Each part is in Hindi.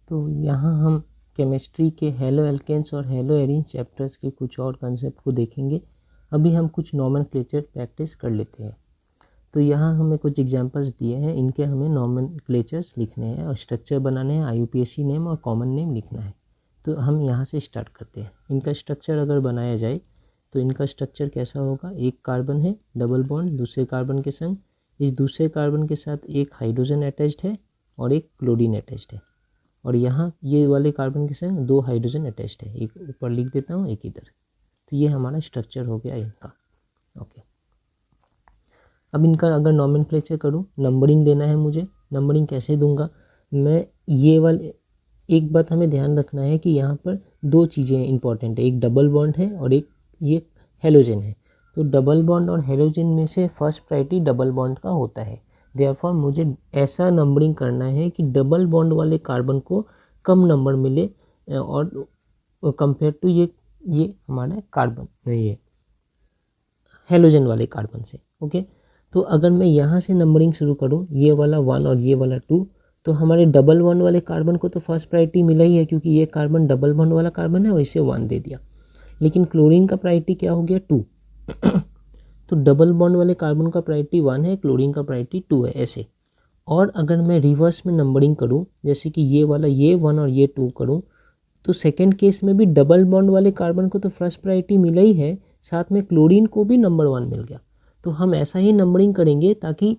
तो यहाँ हम केमिस्ट्री के हेलो एल्केन्स और हेलो एरीन्स चैप्टर्स के कुछ और कंसेप्ट को देखेंगे। अभी हम कुछ नॉमेनक्लेचर प्रैक्टिस कर लेते हैं। तो यहाँ हमें कुछ एग्जांपल्स दिए हैं, इनके हमें नॉमेनक्लेचर्स लिखने हैं और स्ट्रक्चर बनाने हैं, IUPAC नेम और कॉमन नेम लिखना है। तो हम यहाँ से स्टार्ट करते हैं। इनका स्ट्रक्चर अगर बनाया जाए तो इनका स्ट्रक्चर कैसा होगा, एक कार्बन है, डबल बॉन्ड दूसरे कार्बन के संग, इस दूसरे कार्बन के साथ एक हाइड्रोजन अटैच्ड है और एक क्लोरीन अटैच्ड है, और यहाँ ये वाले कार्बन के संग दो हाइड्रोजन अटैच्ड है, एक ऊपर लिख देता हूँ एक इधर। तो ये हमारा स्ट्रक्चर हो गया इनका। ओके, अब इनका अगर नॉमेनक्लेचर करूँ, नंबरिंग देना है मुझे। नंबरिंग कैसे दूंगा मैं, ये वाले, एक बात हमें ध्यान रखना है कि यहाँ पर दो चीज़ें इंपॉर्टेंट है, एक डबल बॉन्ड है और एक ये हेलोजन है। तो डबल बॉन्ड और हेलोजन में से फर्स्ट प्रायोरिटी डबल बॉन्ड का होता है। देयरफॉर मुझे ऐसा नंबरिंग करना है कि डबल बॉन्ड वाले कार्बन को कम नंबर मिले और कंपेयर टू ये हमारा कार्बन, ये हेलोजन वाले कार्बन से। ओके, तो अगर मैं यहाँ से नंबरिंग शुरू करूँ, ये वाला 1 और ये वाला 2, तो हमारे डबल बॉन्ड वाले कार्बन को तो फर्स्ट प्रायोरिटी मिला ही है क्योंकि ये कार्बन डबल बॉन्ड वाला कार्बन है और इसे 1 दे दिया। लेकिन क्लोरीन का प्रायोरिटी क्या हो गया, 2। तो डबल बॉन्ड वाले कार्बन का प्रायोरिटी 1 है, क्लोरीन का प्रायोरिटी 2 है, ऐसे। और अगर मैं रिवर्स में नंबरिंग करूँ, जैसे कि ये वाला ये 1 और ये 2 करूँ, तो सेकेंड केस में भी डबल बॉन्ड वाले कार्बन को तो फर्स्ट प्रायोरिटी मिला ही है, साथ में क्लोरीन को भी नंबर 1 मिल गया। तो हम ऐसा ही नंबरिंग करेंगे ताकि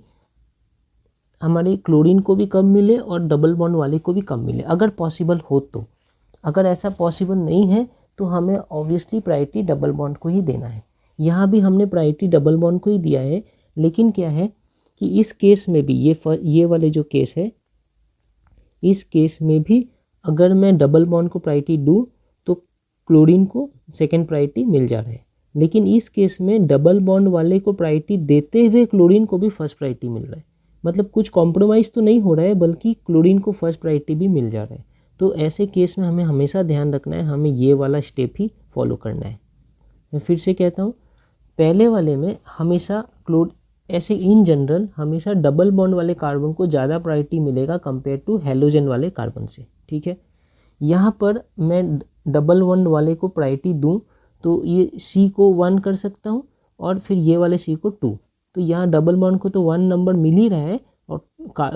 हमारे क्लोरीन को भी कम मिले और डबल बॉन्ड वाले को भी कम मिले, अगर पॉसिबल हो तो। अगर ऐसा पॉसिबल नहीं है तो हमें ऑब्वियसली प्रायोरिटी डबल बॉन्ड को ही देना है। यहाँ भी हमने प्रायोरिटी डबल बॉन्ड को ही दिया है, लेकिन क्या है कि इस केस में भी ये वाले जो केस है, इस केस में भी अगर मैं डबल बॉन्ड को प्रायोरिटी दूँ तो क्लोरीन को सेकेंड प्रायोरिटी मिल जा रहा है। लेकिन इस केस में डबल बॉन्ड वाले को प्रायोरिटी देते हुए क्लोरीन को भी फर्स्ट प्रायोरिटी मिल रहा है। मतलब कुछ कॉम्प्रोमाइज़ तो नहीं हो रहा है, बल्कि क्लोरीन को फर्स्ट प्रायोरिटी भी मिल जा रहा है। तो ऐसे केस में हमें हमेशा ध्यान रखना है, हमें ये वाला स्टेप ही फॉलो करना है। मैं फिर से कहता हूँ, पहले वाले में हमेशा ऐसे इन जनरल हमेशा डबल बॉन्ड वाले कार्बन को ज़्यादा प्रायोरिटी मिलेगा कंपेयर टू हेलोजन वाले कार्बन से, ठीक है। यहाँ पर मैं डबल बॉन्ड वाले को प्रायोरिटी दूँ तो ये C को 1 कर सकता हूँ और फिर ये वाले C को 2। तो यहाँ डबल बॉन्ड को तो 1 नंबर मिल ही रहा है और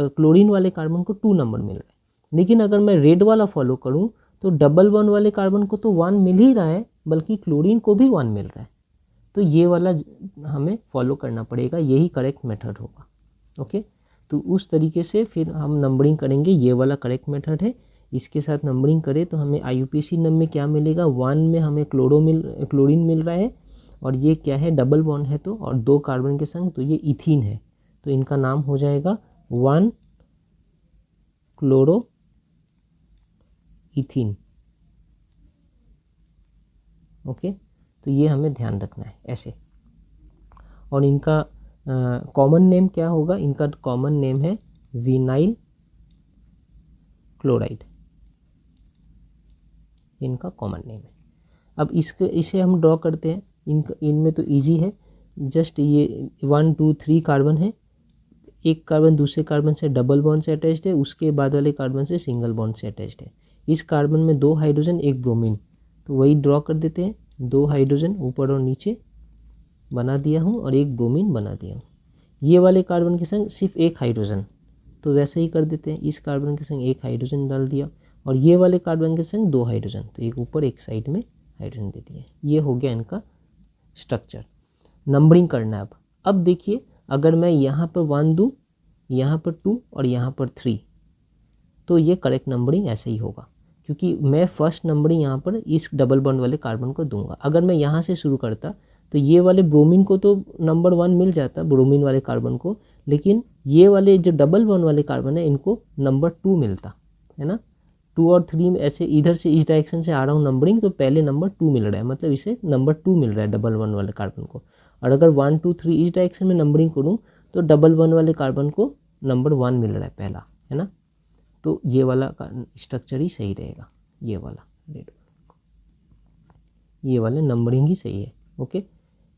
क्लोरीन वाले कार्बन को 2 नंबर मिल रहा है। लेकिन अगर मैं रेड वाला फॉलो करूँ तो डबल बॉन्ड वाले कार्बन को तो 1 मिल ही रहा है, बल्कि क्लोरीन को भी 1 मिल रहा है। तो ये वाला हमें फॉलो करना पड़ेगा, यही करेक्ट मेथड होगा। ओके, तो उस तरीके से फिर हम नंबरिंग करेंगे, ये वाला करेक्ट मेथड है। इसके साथ नंबरिंग करें तो हमें IUPAC नंबर में क्या मिलेगा, 1 में हमें क्लोरीन मिल रहा है, और ये क्या है, डबल बॉन्ड है तो, और 2 कार्बन के संग, तो ये इथीन है। तो इनका नाम हो जाएगा 1 क्लोरो इथीन। ओके, तो ये हमें ध्यान रखना है ऐसे। और इनका कॉमन नेम क्या होगा, इनका कॉमन नेम है विनाइल क्लोराइड, इनका कॉमन नेम है। अब इसे हम ड्रॉ करते हैं। इनमें तो इजी है, जस्ट ये 1 2 3 कार्बन है, एक कार्बन दूसरे कार्बन से डबल बॉन्ड से अटैच्ड है, उसके बाद वाले कार्बन से सिंगल बॉन्ड से अटैच्ड है। इस कार्बन में 2 हाइड्रोजन एक ब्रोमीन, तो वही ड्रॉ कर देते हैं। 2 हाइड्रोजन ऊपर और नीचे बना दिया हूँ और एक ब्रोमीन बना दिया हूँ। ये वाले कार्बन के संग सिर्फ एक हाइड्रोजन, तो वैसे ही कर देते हैं, इस कार्बन के संग एक हाइड्रोजन डाल दिया, और ये वाले कार्बन के संग 2 हाइड्रोजन, तो एक ऊपर एक साइड में हाइड्रोजन दे दिए। ये हो गया इनका स्ट्रक्चर। नंबरिंग करना है अब देखिए, अगर मैं यहाँ पर 1 दूँ, यहाँ पर 2 और यहाँ पर 3, तो ये करेक्ट नंबरिंग ऐसे ही होगा, क्योंकि मैं फर्स्ट नंबरिंग यहाँ पर इस डबल बॉन्ड वाले कार्बन को दूंगा। अगर मैं यहाँ से शुरू करता तो ये वाले ब्रोमीन को तो नंबर 1 मिल जाता, ब्रोमीन वाले कार्बन को, लेकिन ये वाले जो डबल बॉन्ड वाले कार्बन है इनको नंबर 2 मिलता है ना। 2 और 3 में ऐसे इधर से इस डायरेक्शन से आ रहा हूँ नंबरिंग, तो पहले नंबर 2 मिल रहा है, मतलब इसे नंबर 2 मिल रहा है डबल बॉन्ड वाले कार्बन को। और अगर 1 2 3 इस डायरेक्शन में नंबरिंग करूँ तो डबल बॉन्ड वाले कार्बन को नंबर 1 मिल रहा है पहला, है ना। तो ये वाला स्ट्रक्चर ही सही रहेगा, ये वाला रेड, ये वाले नंबरिंग ही सही है। ओके,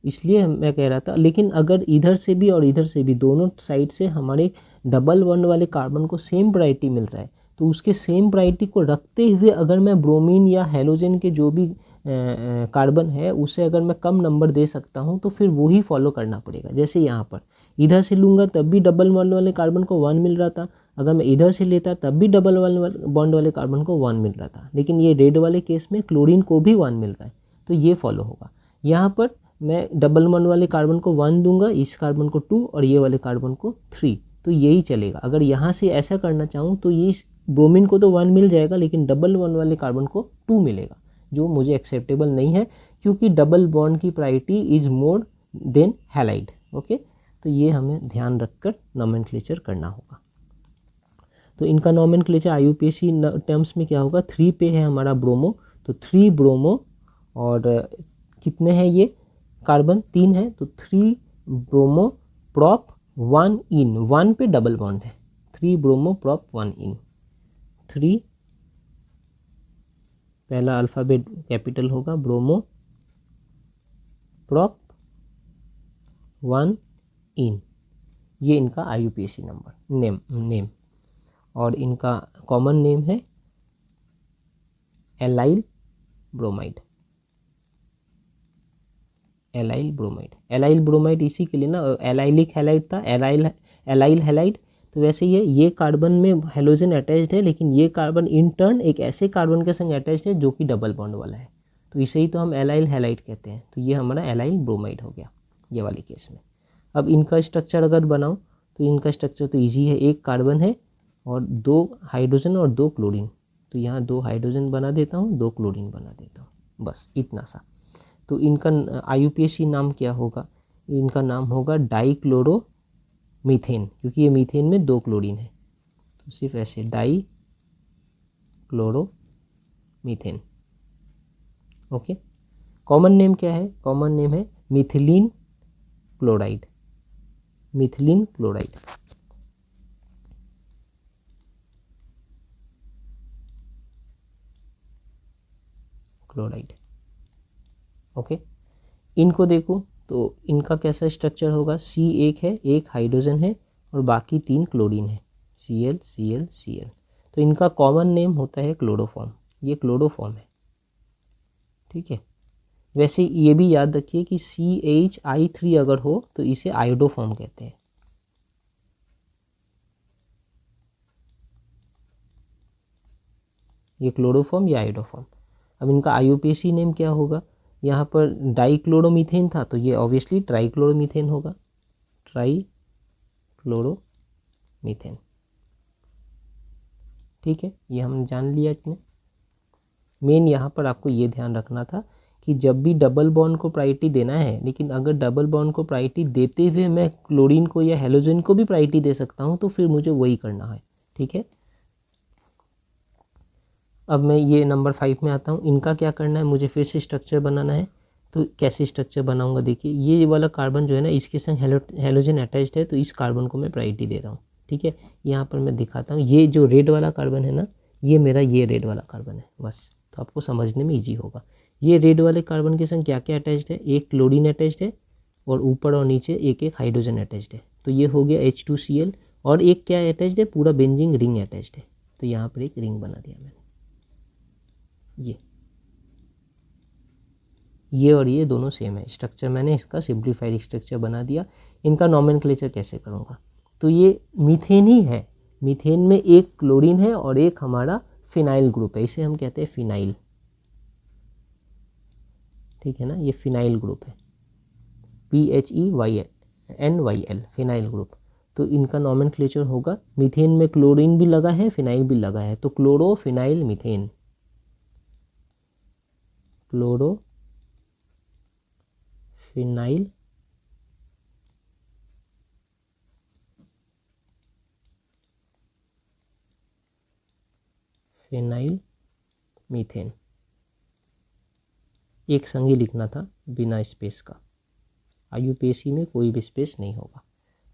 इसलिए मैं कह रहा था, लेकिन अगर इधर से भी और इधर से भी दोनों साइड से हमारे डबल बॉन्ड वाले कार्बन को सेम प्रायोरिटी मिल रहा है तो उसके सेम प्रायोरिटी को रखते हुए अगर मैं ब्रोमीन या हैलोजन के जो भी कार्बन है उसे अगर मैं कम नंबर दे सकता हूँ तो फिर वो ही फॉलो करना पड़ेगा। जैसे यहाँ पर इधर से लूँगा तब भी डबल बॉन्ड वाले कार्बन को 1 मिल रहा था, अगर मैं इधर से लेता तब भी डबल बॉन्ड वाले कार्बन को 1 मिल रहा था, लेकिन ये रेड वाले केस में क्लोरीन को भी 1 मिल रहा है, तो ये फॉलो होगा। यहाँ पर मैं डबल बॉन्ड वाले कार्बन को 1 दूंगा, इस कार्बन को 2 और ये वाले कार्बन को 3, तो यही चलेगा। अगर यहाँ से ऐसा करना चाहूँ तो ये ब्रोमीन को तो 1 मिल जाएगा लेकिन डबल बॉन्ड वाले कार्बन को 2 मिलेगा, जो मुझे एक्सेप्टेबल नहीं है क्योंकि डबल बॉन्ड की priority is more than halide. Okay, तो ये हमें ध्यान रखकर नोमेनक्लेचर करना होगा। तो इनका नोमेनक्लेचर IUPAC टर्म्स में क्या होगा, 3 पे है हमारा ब्रोमो, तो 3 ब्रोमो, और कितने हैं ये कार्बन, 3 है, तो 3 ब्रोमो प्रॉप 1 इन, 1 पे डबल बॉन्ड है, 3 ब्रोमो प्रॉप 1 इन, 3 पहला अल्फ़ाबेट कैपिटल होगा, ब्रोमो प्रॉप 1 इन, ये इनका IUPAC नंबर नेम और इनका कॉमन नेम है allyl bromide. Allyl bromide, allyl bromide इसी के लिए ना, एलाइलिक हैलाइड था, एलाइल हैलाइड, तो वैसे ये कार्बन में हेलोजन अटैच्ड है लेकिन ये कार्बन इन टर्न एक ऐसे कार्बन के संग अटैच्ड है जो कि डबल बॉन्ड वाला है, तो इसे ही तो हम एलाइल हैलाइड कहते हैं। तो ये हमारा एलाइल ब्रोमाइड हो गया ये वाले केस में। अब इनका स्ट्रक्चर अगर बनाऊं तो इनका स्ट्रक्चर तो ईजी है, एक कार्बन है और 2 हाइड्रोजन और 2 क्लोरीन, तो यहाँ 2 हाइड्रोजन बना देता हूँ, 2 क्लोरीन बना देता हूँ, बस इतना सा। तो इनका IUPAC नाम क्या होगा, इनका नाम होगा डाईक्लोरो मीथेन, क्योंकि ये मीथेन में 2 क्लोरीन है, तो सिर्फ ऐसे dichloro methane. Okay, common name क्या है, कॉमन नेम है methylene chloride, methylene chloride. Chloride okay, इनको देखो तो इनका कैसा स्ट्रक्चर होगा, C1 है, एक हाइड्रोजन है और बाकी 3 क्लोरीन है, Cl Cl Cl, तो इनका कॉमन नेम होता है क्लोरोफॉर्म, ये क्लोरोफॉर्म है, ठीक है। वैसे ये भी याद रखिए कि CHI3 अगर हो तो इसे आयोडोफॉर्म कहते हैं, ये क्लोरोफॉर्म या आयोडोफॉर्म। अब इनका IUPAC नेम क्या होगा, यहाँ पर डाईक्लोरोमीथेन था तो ये ऑब्वियसली ट्राईक्लोरोमीथेन होगा, ट्राईक्लोरोमीथेन, ठीक है, ये हमने जान लिया इतने। मेन यहाँ पर आपको ये ध्यान रखना था कि जब भी डबल बॉन्ड को प्रायोरिटी देना है, लेकिन अगर डबल बॉन्ड को प्रायोरिटी देते हुए मैं क्लोरीन को या हेलोजन को भी प्रायोरिटी दे सकता हूँ तो फिर मुझे वही करना है, ठीक है। अब मैं ये नंबर 5 में आता हूँ, इनका क्या करना है, मुझे फिर से स्ट्रक्चर बनाना है। तो कैसे स्ट्रक्चर बनाऊंगा, देखिए ये वाला कार्बन जो है ना इसके संग हेलोजन अटैच्ड है, तो इस कार्बन को मैं प्रायोरिटी दे रहा हूँ, ठीक है। यहाँ पर मैं दिखाता हूँ, ये जो रेड वाला कार्बन है ना, ये मेरा ये रेड वाला कार्बन है, बस तो आपको समझने में ईजी होगा। ये रेड वाले कार्बन के संग क्या क्या अटैच्ड है, एक क्लोरीन अटैच्ड है और ऊपर और नीचे एक एक हाइड्रोजन अटैच्ड है, तो ये हो गया H2Cl, और एक क्या अटैच्ड है, पूरा बेंजीन रिंग अटैच्ड है, तो यहाँ पर एक रिंग बना दिया मैंने, ये और ये दोनों सेम है स्ट्रक्चर, मैंने इसका सिंप्लीफाइड स्ट्रक्चर बना दिया। इनका नोमेनक्लेचर कैसे करूँगा, तो ये मीथेन ही है, मीथेन में एक क्लोरीन है और एक हमारा फिनाइल ग्रुप है, इसे हम कहते हैं फिनाइल, ठीक है ना, ये फिनाइल ग्रुप है, PHENYL फिनाइल ग्रुप। तो इनका नोमेनक्लेचर होगा, मीथेन में क्लोरीन भी लगा है, फिनाइल भी लगा है, तो chloro phenyl methane, chloro phenyl methane, एक संग ही लिखना था बिना स्पेस का, IUPAC में कोई भी स्पेस नहीं होगा,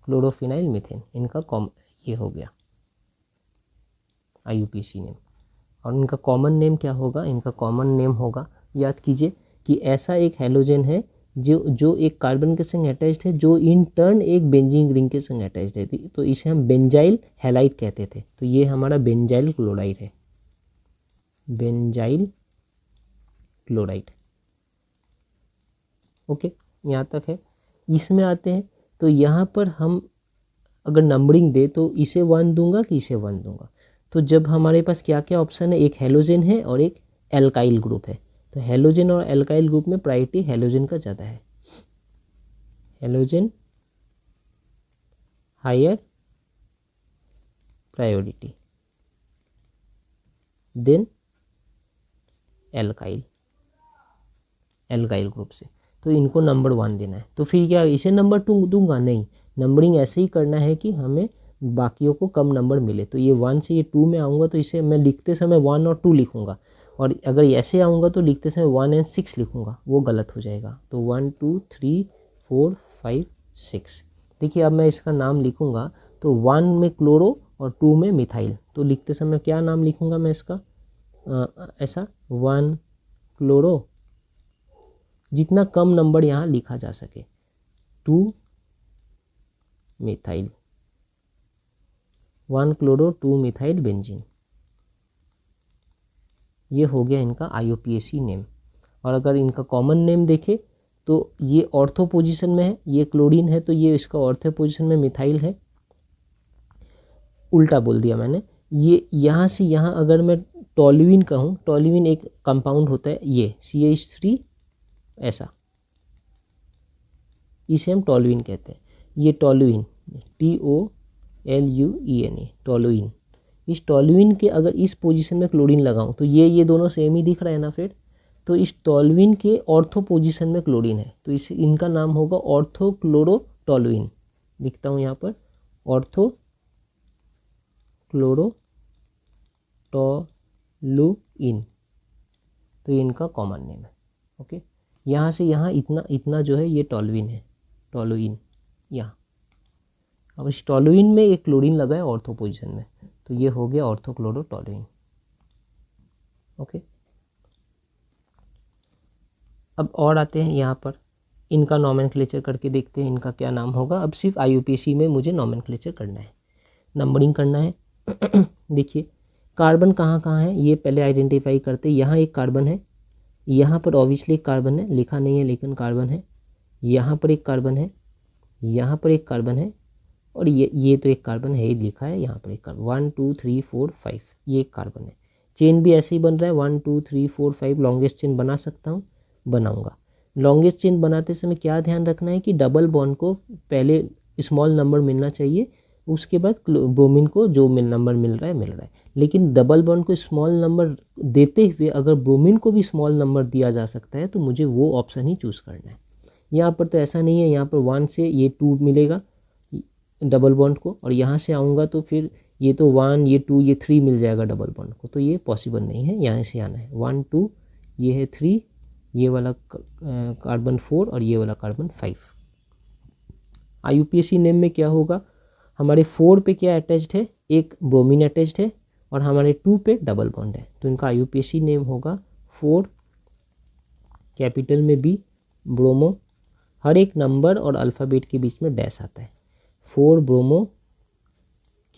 क्लोरोफिनाइल मीथेन इनका ये हो गया IUPAC नेम। और इनका कॉमन नेम क्या होगा, इनका कॉमन नेम होगा, याद कीजिए कि ऐसा एक हेलोजन है जो एक कार्बन के संग अटैच्ड है, जो इन टर्न एक बेंजीन रिंग के संग अटैच्ड है, तो इसे हम बेंजाइल हैलाइड कहते थे। तो ये हमारा बेंजाइल क्लोराइड है, बेंजाइल क्लोराइड। ओके, यहाँ तक है। इसमें आते हैं तो यहाँ पर हम अगर नंबरिंग दे तो इसे 1 दूंगा कि इसे 1 दूंगा। तो जब हमारे पास क्या क्या ऑप्शन है, एक हेलोजन है और एक एल्काइल ग्रुप है। तो हेलोजन और एल्काइल ग्रुप में प्रायोरिटी हेलोजन का ज़्यादा है, halogen higher priority than alkyl, alkyl group से। तो इनको नंबर 1 देना है। तो फिर क्या इसे नंबर 2 दूंगा? नहीं, नंबरिंग ऐसे ही करना है कि हमें बाकियों को कम नंबर मिले। तो ये 1 से ये 2 में आऊँगा तो इसे मैं लिखते समय 1 और 2 लिखूँगा, और अगर ऐसे आऊँगा तो लिखते समय 1 और 6 लिखूँगा, वो गलत हो जाएगा। तो 1 2 3 4 5 6। देखिए अब मैं इसका नाम लिखूँगा तो 1 में क्लोरो और 2 में मिथाइल। तो लिखते समय क्या नाम लिखूँगा मैं इसका? ऐसा 1 क्लोरो, जितना कम नंबर यहाँ लिखा जा सके, 2 मिथाइल, 1 क्लोरो 2 मिथाइल बेंजीन। ये हो गया इनका IUPAC नेम। और अगर इनका कॉमन नेम देखे तो ये ऑर्थो पोजीशन में है, ये क्लोरीन है तो ये इसका ऑर्थो पोजीशन में मिथाइल है। उल्टा बोल दिया मैंने। ये यहाँ से यहाँ अगर मैं टोल्यूइन कहूँ, टोल्यूइन एक कंपाउंड होता है, ये CH3 ऐसा, इसे हम टोल्यूइन कहते हैं। ये टोल्यूइन, TOLUEN, टोल्यूइन। इस टोल्यूइन के अगर इस पोजीशन में क्लोरीन लगाऊं तो ये दोनों सेम ही दिख रहा है ना फिर। तो इस टोल्यूइन के ऑर्थो पोजीशन में क्लोरीन है, तो इस इनका नाम होगा ऑर्थो क्लोरो टोल्यूइन। लिखता हूँ यहाँ पर ऑर्थो क्लोरो टोल्यूइन। तो ये इनका कॉमन नेम है। ओके, यहाँ से यहाँ इतना जो है ये टोल्यूइन है, टोल्यूइन यहाँ। अब इस टोल्यूइन में एक क्लोरीन लगा है ऑर्थो पोजीशन में, तो ये हो गया ऑर्थो क्लोरो टोल्यूइन। ओके, अब और आते हैं यहाँ पर, इनका नॉमेनक्लेचर करके देखते हैं इनका क्या नाम होगा। अब सिर्फ IUPAC में मुझे नॉमेनक्लेचर करना है, नंबरिंग करना है। देखिए कार्बन कहाँ कहाँ है ये पहले आइडेंटिफाई करते हैं। यहाँ एक कार्बन है, यहाँ पर ऑब्वियसली एक कार्बन है, लिखा नहीं है लेकिन कार्बन है। यहाँ पर एक कार्बन है, यहाँ पर एक कार्बन है, और ये तो एक कार्बन है ही लिखा है। यहाँ पर एक कार्बन, 1 2 3 4 5, ये एक कार्बन है। चेन भी ऐसे ही बन रहा है, 1 2 3 4 5। लॉन्गेस्ट चेन बना सकता हूँ, बनाऊँगा। लॉन्गेस्ट चेन बनाते समय क्या ध्यान रखना है कि डबल बॉन्ड को पहले स्मॉल नंबर मिलना चाहिए, उसके बाद ब्रोमीन को जो नंबर मिल रहा है। लेकिन डबल बॉन्ड को स्मॉल नंबर देते हुए अगर ब्रोमीन को भी स्मॉल नंबर दिया जा सकता है तो मुझे वो ऑप्शन ही चूज़ करना है। यहाँ पर तो ऐसा नहीं है, यहाँ पर 1 से ये 2 मिलेगा डबल बॉन्ड को, और यहाँ से आऊँगा तो फिर ये तो 1 ये 2 ये 3 मिल जाएगा डबल बॉन्ड को, तो ये पॉसिबल नहीं है। यहाँ से आना है 1 2, ये है 3, ये वाला कार्बन 4 और ये वाला कार्बन 5। IUPAC नेम में क्या होगा, हमारे 4 पे क्या अटैच्ड है, एक ब्रोमीन अटैच्ड है, और हमारे 2 पे डबल बॉन्ड है। तो इनका IUPAC नेम होगा 4 कैपिटल में B ब्रोमो। हर एक नंबर और अल्फ़ाबेट के बीच में डैश आता है। 4 ब्रोमो,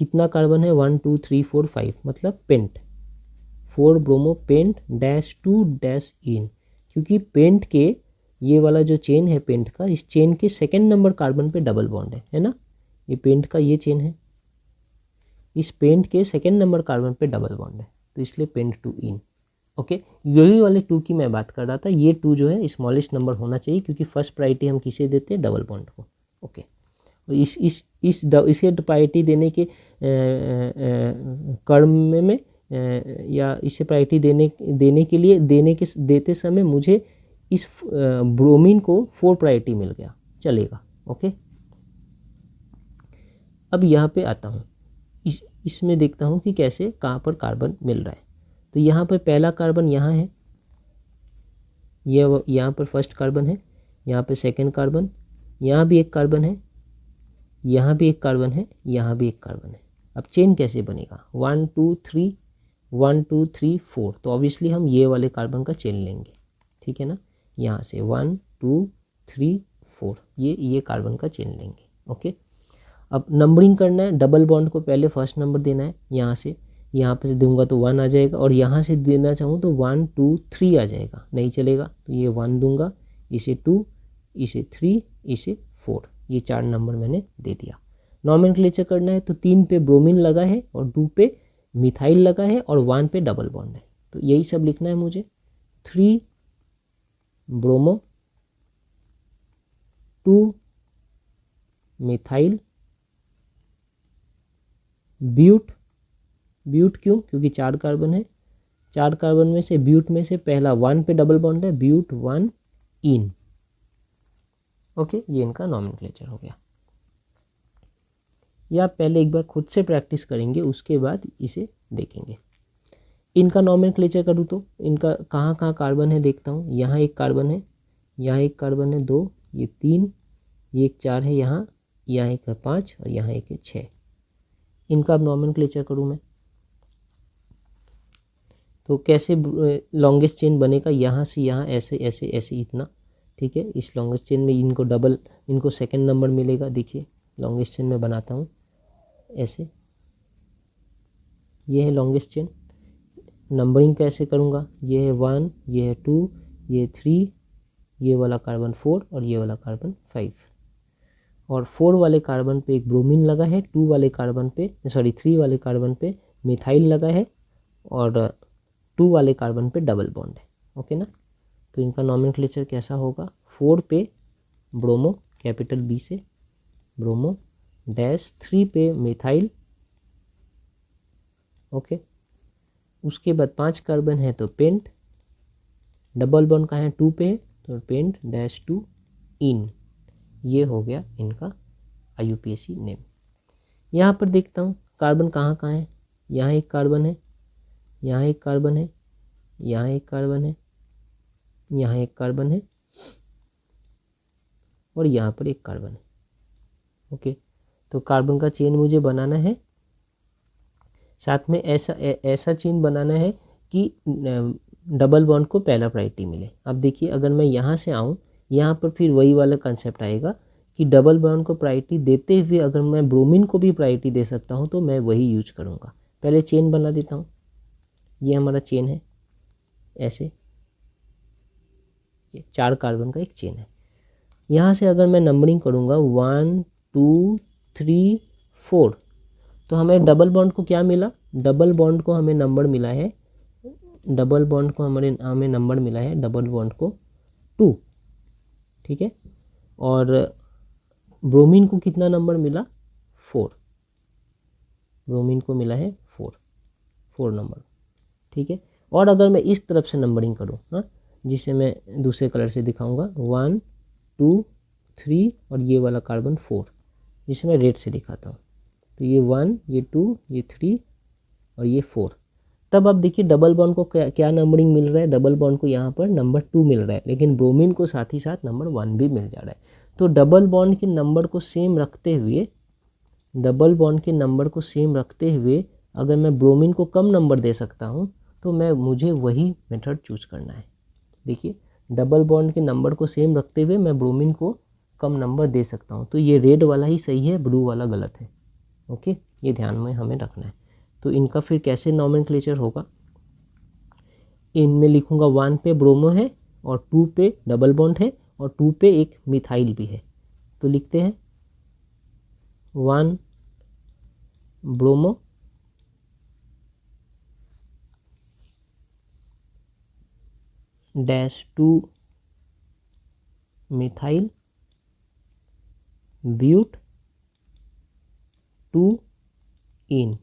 कितना कार्बन है, 1 2 3 4 5, मतलब pent. 4 bromo pent dash 2 dash ene, क्योंकि पेंट के ये वाला जो चेन है पेंट का, इस चेन के सेकेंड नंबर कार्बन पे डबल बॉन्ड है ना। ये पेंट का ये चेन है, इस पेंट के सेकेंड नंबर कार्बन पे डबल बॉन्ड है, तो इसलिए पेंट 2 इन। ओके, यही वाले 2 की मैं बात कर रहा था। ये 2 जो है स्मॉलेस्ट नंबर होना चाहिए, क्योंकि फर्स्ट प्रायोरिटी हम किसे देते हैं, डबल बॉन्ड को। ओके, और इसे प्रायोरिटी देने के क्रम में या इसे प्रायोरिटी देते समय मुझे इस ब्रोमीन को 4 प्रायोरिटी मिल गया, चलेगा। ओके, अब यहाँ पे आता हूँ, इसमें देखता हूँ कि कैसे कहाँ पर कार्बन मिल रहा है। तो यहाँ पर पहला कार्बन यहाँ है, यहाँ पर फर्स्ट कार्बन है, यहाँ पर सेकंड कार्बन, यहाँ भी एक कार्बन है, यहाँ भी एक कार्बन है, यहाँ भी एक कार्बन है। अब चेन कैसे बनेगा, 1 2 3 1 2 3 4, तो ऑब्वियसली हम ये वाले कार्बन का चेन लेंगे, ठीक है ना। यहाँ से 1 2 3 4, ये कार्बन का चेन लेंगे। ओके, अब नंबरिंग करना है, डबल बॉन्ड को पहले फर्स्ट नंबर देना है, यहाँ पे दूंगा तो 1 आ जाएगा, और यहाँ से देना चाहूँ तो 1 2 3 आ जाएगा, नहीं चलेगा तो ये 1 दूंगा, इसे 2, इसे 3, इसे 4, ये 4 नंबर मैंने दे दिया। नॉमेनक्लेचर करना है तो 3 पे ब्रोमीन लगा है और 2 पे मिथाइल लगा है और 1 पे डबल बॉन्ड है, तो यही सब लिखना है मुझे। 3 ब्रोमो, 2 मिथाइल, ब्यूट क्यों? क्योंकि 4 कार्बन है, 4 कार्बन में से ब्यूट में से पहला 1 पे डबल बॉन्ड है, ब्यूट 1 इन। ओके, ये इनका नॉमेनक्लेचर हो गया। या पहले एक बार खुद से प्रैक्टिस करेंगे, उसके बाद इसे देखेंगे। इनका नॉमेनक्लेचर करूँ तो इनका कहाँ कहाँ कार्बन है देखता हूँ। यहाँ एक कार्बन है, यहाँ एक कार्बन है 2, ये 3, ये एक 4 है, यहाँ एक है 5 और यहाँ एक है 6। इनका अब नॉमेनक्लेचर करूँ मैं तो कैसे लॉन्गेस्ट चेन बनेगा, यहाँ से यहाँ ऐसे ऐसे ऐसे इतना, ठीक है। इस लॉन्गेस्ट चेन में इनको सेकंड नंबर मिलेगा। देखिए लॉन्गेस्ट चेन में बनाता हूँ ऐसे, ये है लॉन्गेस्ट चेन। नंबरिंग कैसे करूँगा, ये है 1, ये है 2, ये 3, ये वाला कार्बन 4 और ये वाला कार्बन 5, और 4 वाले कार्बन पे एक ब्रोमीन लगा है, 3 वाले कार्बन पे मिथाइल लगा है और 2 वाले कार्बन पे डबल बॉन्ड है। ओके ना, तो इनका नॉमेनक्लेचर कैसा होगा, 4 पे ब्रोमो, कैपिटल बी से ब्रोमो, डैश 3 पे मिथाइल। ओके, उसके बाद 5 कार्बन है तो पेंट, डबल बॉन्ड कहाँ है 2 पे है तो पेंट डैश 2 इन। ये हो गया इनका IUPAC नेम। यहाँ पर देखता हूँ कार्बन कहाँ कहाँ है, यहाँ एक कार्बन है, यहाँ एक कार्बन है, यहाँ एक कार्बन है, यहाँ एक कार्बन है और यहाँ पर एक कार्बन है। ओके, तो कार्बन का चेन मुझे बनाना है, साथ में ऐसा चेन बनाना है कि डबल बॉन्ड को पहला प्रायोरिटी मिले। अब देखिए अगर मैं यहाँ से आऊँ, यहाँ पर फिर वही वाला कंसेप्ट आएगा कि डबल बॉन्ड को प्रायोरिटी देते हुए अगर मैं ब्रोमीन को भी प्रायोरिटी दे सकता हूँ तो मैं वही यूज करूँगा। पहले चेन बना देता हूँ, ये हमारा चेन है ऐसे, ये 4 कार्बन का एक चेन है। यहाँ से अगर मैं नंबरिंग करूँगा 1 2 3 4, तो हमें डबल बॉन्ड को क्या मिला, डबल बॉन्ड को हमें नंबर मिला है, डबल बॉन्ड को हमें नंबर मिला है, डबल बॉन्ड को 2, ठीक है। और ब्रोमीन को कितना नंबर मिला, 4, ब्रोमीन को मिला है 4 नंबर, ठीक है। और अगर मैं इस तरफ से नंबरिंग करूँ, हाँ, जिसे मैं दूसरे कलर से दिखाऊंगा 1 2 3 और ये वाला कार्बन 4, जिसे मैं रेड से दिखाता हूँ, तो ये 1 ये 2 ये 3 और ये 4। तब आप देखिए डबल बॉन्ड को क्या नंबरिंग मिल रहा है, डबल बॉन्ड को यहाँ पर नंबर 2 मिल रहा है, लेकिन ब्रोमीन को साथ ही साथ नंबर 1 भी मिल जा रहा है। तो डबल बॉन्ड के नंबर को सेम रखते हुए अगर मैं ब्रोमीन को कम नंबर दे सकता हूँ तो मुझे वही मेथड चूज करना है। देखिए डबल बॉन्ड के नंबर को सेम रखते हुए मैं ब्रोमीन को कम नंबर दे सकता हूँ, तो ये रेड वाला ही सही है, ब्लू वाला गलत है। ओके, ये ध्यान में हमें रखना है। तो इनका फिर कैसे नॉमेनक्लेचर होगा, इनमें लिखूंगा 1 पे ब्रोमो है और 2 पे डबल बॉन्ड है और 2 पे एक मिथाइल भी है, तो लिखते हैं 1 ब्रोमो डैश 2 मिथाइल ब्यूट 2 इन,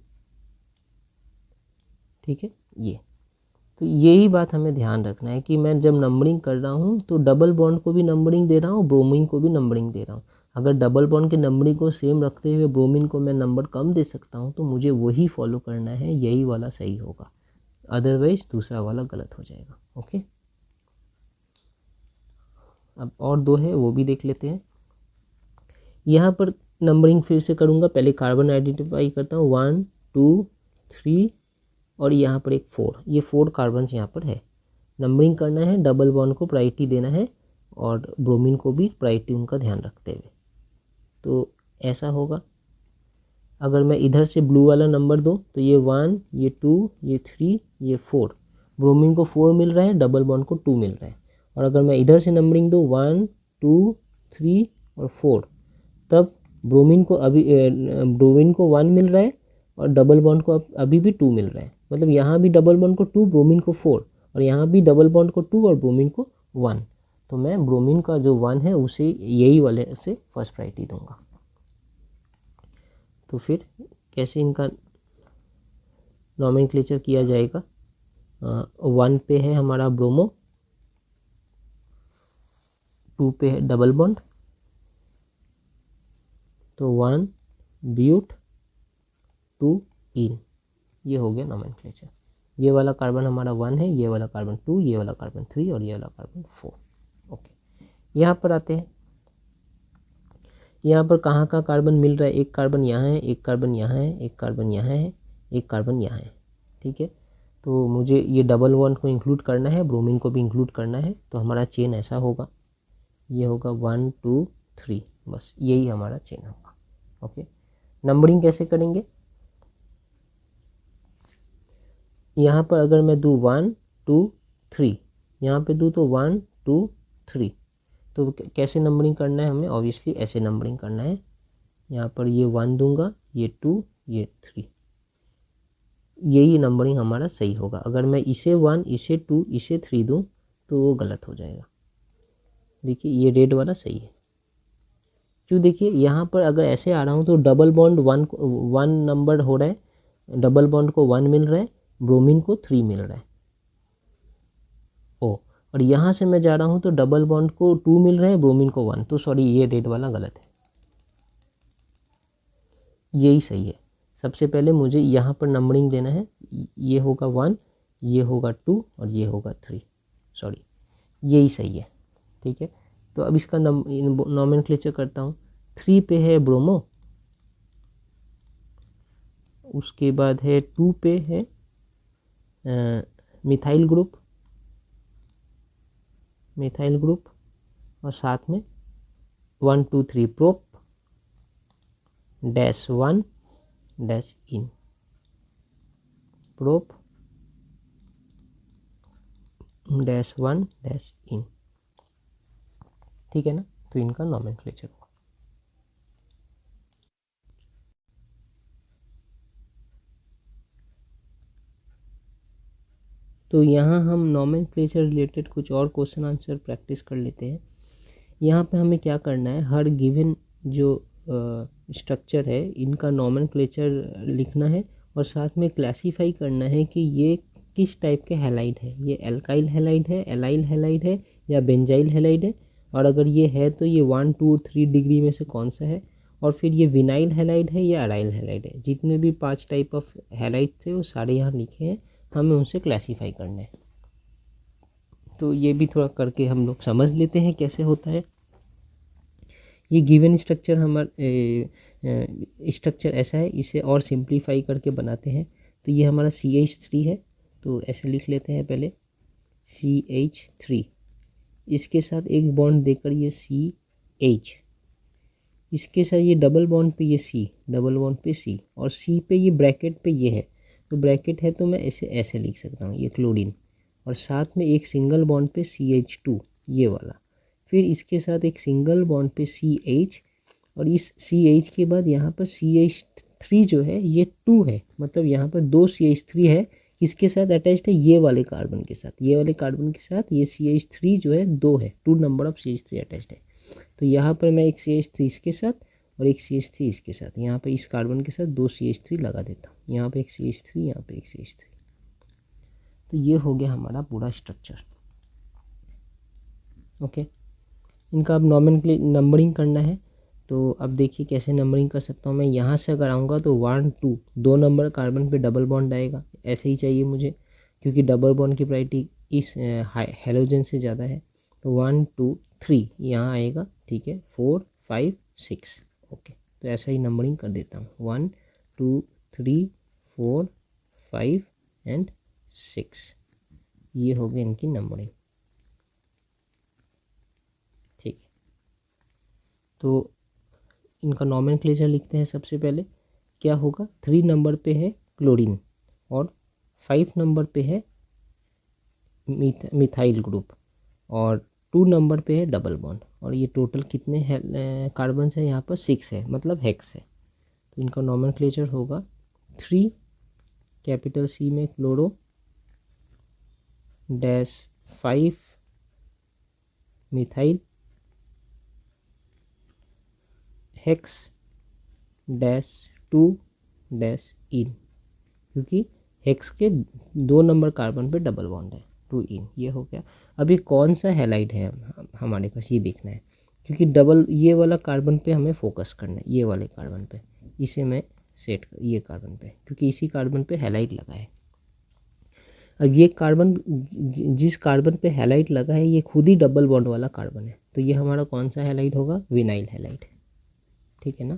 ठीक है। ये तो यही बात हमें ध्यान रखना है कि मैं जब नंबरिंग कर रहा हूँ तो डबल बॉन्ड को भी नंबरिंग दे रहा हूँ, ब्रोमीन को भी नंबरिंग दे रहा हूँ। अगर डबल बॉन्ड की नंबरिंग को सेम रखते हुए ब्रोमीन को मैं नंबर कम दे सकता हूँ तो मुझे वही फॉलो करना है, यही वाला सही होगा, अदरवाइज दूसरा वाला गलत हो जाएगा। ओके, अब और 2 है वो भी देख लेते हैं। यहाँ पर नंबरिंग फिर से करूँगा, पहले कार्बन आइडेंटिफाई करता हूँ 1 2 3 और यहाँ पर एक 4, ये 4 कार्बन यहाँ पर है। नंबरिंग करना है, डबल बॉन्ड को प्रायोरिटी देना है और ब्रोमीन को भी प्रायोरिटी उनका ध्यान रखते हुए। तो ऐसा होगा। अगर मैं इधर से ब्लू वाला नंबर दूँ तो ये 1, ये 2, ये 3, ये 4, ब्रोमीन को 4 मिल रहा है, डबल बॉन्ड को 2 मिल रहा है। और अगर मैं इधर से नंबरिंग दूँ 1, 2, 3 और 4, तब ब्रोमीन को 1 मिल रहा है और डबल बॉन्ड को अभी भी 2 मिल रहा है। मतलब यहाँ भी डबल बॉन्ड को 2, ब्रोमीन को 4, और यहाँ भी डबल बॉन्ड को 2 और ब्रोमीन को 1। तो मैं ब्रोमीन का जो 1 है उसे यही वाले से फर्स्ट प्रायोरिटी दूंगा। तो फिर कैसे इनका नॉमेनक्लेचर किया जाएगा? 1 पे है हमारा ब्रोमो, 2 पे है डबल बॉन्ड, तो 1 ब्यूट, 2 इन, ये हो गया नॉमेनक्लेचर। ये वाला कार्बन हमारा 1 है, ये वाला कार्बन 2, ये वाला कार्बन 3 और ये वाला कार्बन 4। ओके, यहाँ पर आते हैं। यहाँ पर कहाँ का कार्बन मिल रहा है? एक कार्बन यहाँ है, एक कार्बन यहाँ है, एक कार्बन यहाँ है, एक कार्बन यहाँ है। ठीक है, तो मुझे ये डबल बॉन्ड को इंक्लूड करना है, ब्रोमीन को भी इंक्लूड करना है। तो हमारा चेन ऐसा होगा, ये होगा 1, 2, 3, बस यही हमारा चेन होगा। ओके, नंबरिंग कैसे करेंगे? यहाँ पर अगर मैं दूँ 1, 2, 3, यहाँ पे दूँ तो 1, 2, 3, तो कैसे नंबरिंग करना है हमें? ऑब्वियसली ऐसे नंबरिंग करना है। यहाँ पर ये 1 दूंगा, ये 2, ये 3, यही नंबरिंग हमारा सही होगा। अगर मैं इसे 1, इसे 2, इसे 3 दूँ तो वो गलत हो जाएगा। देखिए ये रेड वाला सही है। क्यों? देखिए यहाँ पर अगर ऐसे आ रहा हूँ तो डबल बॉन्ड 1 नंबर हो रहा है, डबल बॉन्ड को 1 मिल रहा है, ब्रोमीन को 3 मिल रहा है। ओ, और यहाँ से मैं जा रहा हूँ तो डबल बॉन्ड को 2 मिल रहा है, ब्रोमीन को 1। तो सॉरी, ये रेड वाला गलत है, यही सही है। सबसे पहले मुझे यहाँ पर नंबरिंग देना है, ये होगा 1, ये होगा 2 और ये होगा 3, सॉरी यही सही है। ठीक है, तो अब इसका नॉमेनक्लेचर करता हूँ। 3 पे है ब्रोमो, उसके बाद है 2 पे है मिथाइल ग्रुप, और साथ में 1, 2, 3 प्रोप -1 -इन, प्रोप -1 -इन। ठीक है ना, तो इनका नॉमेनक्लेचर हुआ। तो यहाँ हम नॉमेनक्लेचर रिलेटेड कुछ और क्वेश्चन आंसर प्रैक्टिस कर लेते हैं। यहाँ पे हमें क्या करना है, हर गिवन जो स्ट्रक्चर है इनका नॉमेनक्लेचर लिखना है और साथ में क्लासीफाई करना है कि ये किस टाइप के हैलाइड है। ये एल्काइल हैलाइड है, एलाइल हैलाइड है या बेंजाइल हैलाइड है, और अगर ये है तो ये 1, 2, 3 डिग्री में से कौन सा है, और फिर ये विनाइल हैलाइड है या अराइल हैलाइड है। जितने भी 5 टाइप ऑफ हैलाइड थे वो सारे यहाँ लिखे हैं, हमें उनसे क्लासीफाई करना है। तो ये भी थोड़ा करके हम लोग समझ लेते हैं कैसे होता है। ये गिवन स्ट्रक्चर स्ट्रक्चर ऐसा है, इसे और सिंप्लीफाई करके बनाते हैं। तो ये हमारा CH3 है, तो ऐसे लिख लेते हैं पहले CH3, इसके साथ एक बॉन्ड देकर ये CH, इसके साथ ये डबल बॉन्ड पे ये C, डबल बॉन्ड पे C, और C पे ये ब्रैकेट पे ये है, तो ब्रैकेट है तो मैं इसे ऐसे लिख सकता हूँ, ये क्लोरीन, और साथ में एक सिंगल बॉन्ड पे CH2 ये वाला, फिर इसके साथ एक सिंगल बॉन्ड पे CH, और इस CH के बाद यहाँ पर CH3 जो है ये 2 है, मतलब यहाँ पर 2 CH3 है, किसके साथ अटैच्ड है? ये वाले कार्बन के साथ, ये वाले कार्बन के साथ ये CH3 जो है 2 है, 2 नंबर ऑफ CH3 अटैच्ड है। तो यहाँ पर मैं एक CH3 इसके साथ और एक CH3 इसके साथ, यहाँ पे इस कार्बन के साथ 2 CH3 लगा देता हूँ, यहाँ पे एक CH3, यहाँ पे एक CH3। तो ये हो गया हमारा पूरा स्ट्रक्चर। ओके, इनका अब नंबरिंग करना है। तो अब देखिए कैसे नंबरिंग कर सकता हूँ मैं। यहाँ से अगर आऊँगा तो 1, 2 2 नंबर कार्बन पे डबल बॉन्ड आएगा, ऐसे ही चाहिए मुझे क्योंकि डबल बॉन्ड की प्रायोरिटी इस हेलोजन से ज़्यादा है। तो 1, 2, 3 यहाँ आएगा, ठीक है, 4, 5, 6। ओके, तो ऐसा ही नंबरिंग कर देता हूँ, 1, 2, 3, 4, 5 एंड 6। ये हो गई इनकी नंबरिंग। तो इनका नॉमेनक्लेचर लिखते हैं। सबसे पहले क्या होगा, 3 नंबर पे है क्लोरीन और 5 नंबर पे है मिथाइल ग्रुप और 2 नंबर पे है डबल बॉन्ड, और ये टोटल कितने कार्बन है यहाँ पर 6 है, मतलब हेक्स है। तो इनका नॉमेनक्लेचर होगा 3 कैपिटल सी में chloro dash 5 methyl hex dash 2 dash ene, क्योंकि हेक्स के 2 नंबर कार्बन पे डबल बॉन्ड है, 2 इन। ये हो गया। अभी कौन सा हैलाइड है हमारे पास ये देखना है, क्योंकि डबल ये वाला कार्बन पे हमें फोकस करना है, ये वाले कार्बन पे। इसे मैं सेट कर, ये कार्बन पे, क्योंकि इसी कार्बन पे हैलाइड लगा है। अब ये कार्बन जिस कार्बन पे हैलाइड लगा है ये खुद ही डबल बॉन्ड वाला कार्बन है, तो ये हमारा कौन सा हैलाइड होगा, विनाइल हैलाइड। ठीक है ना,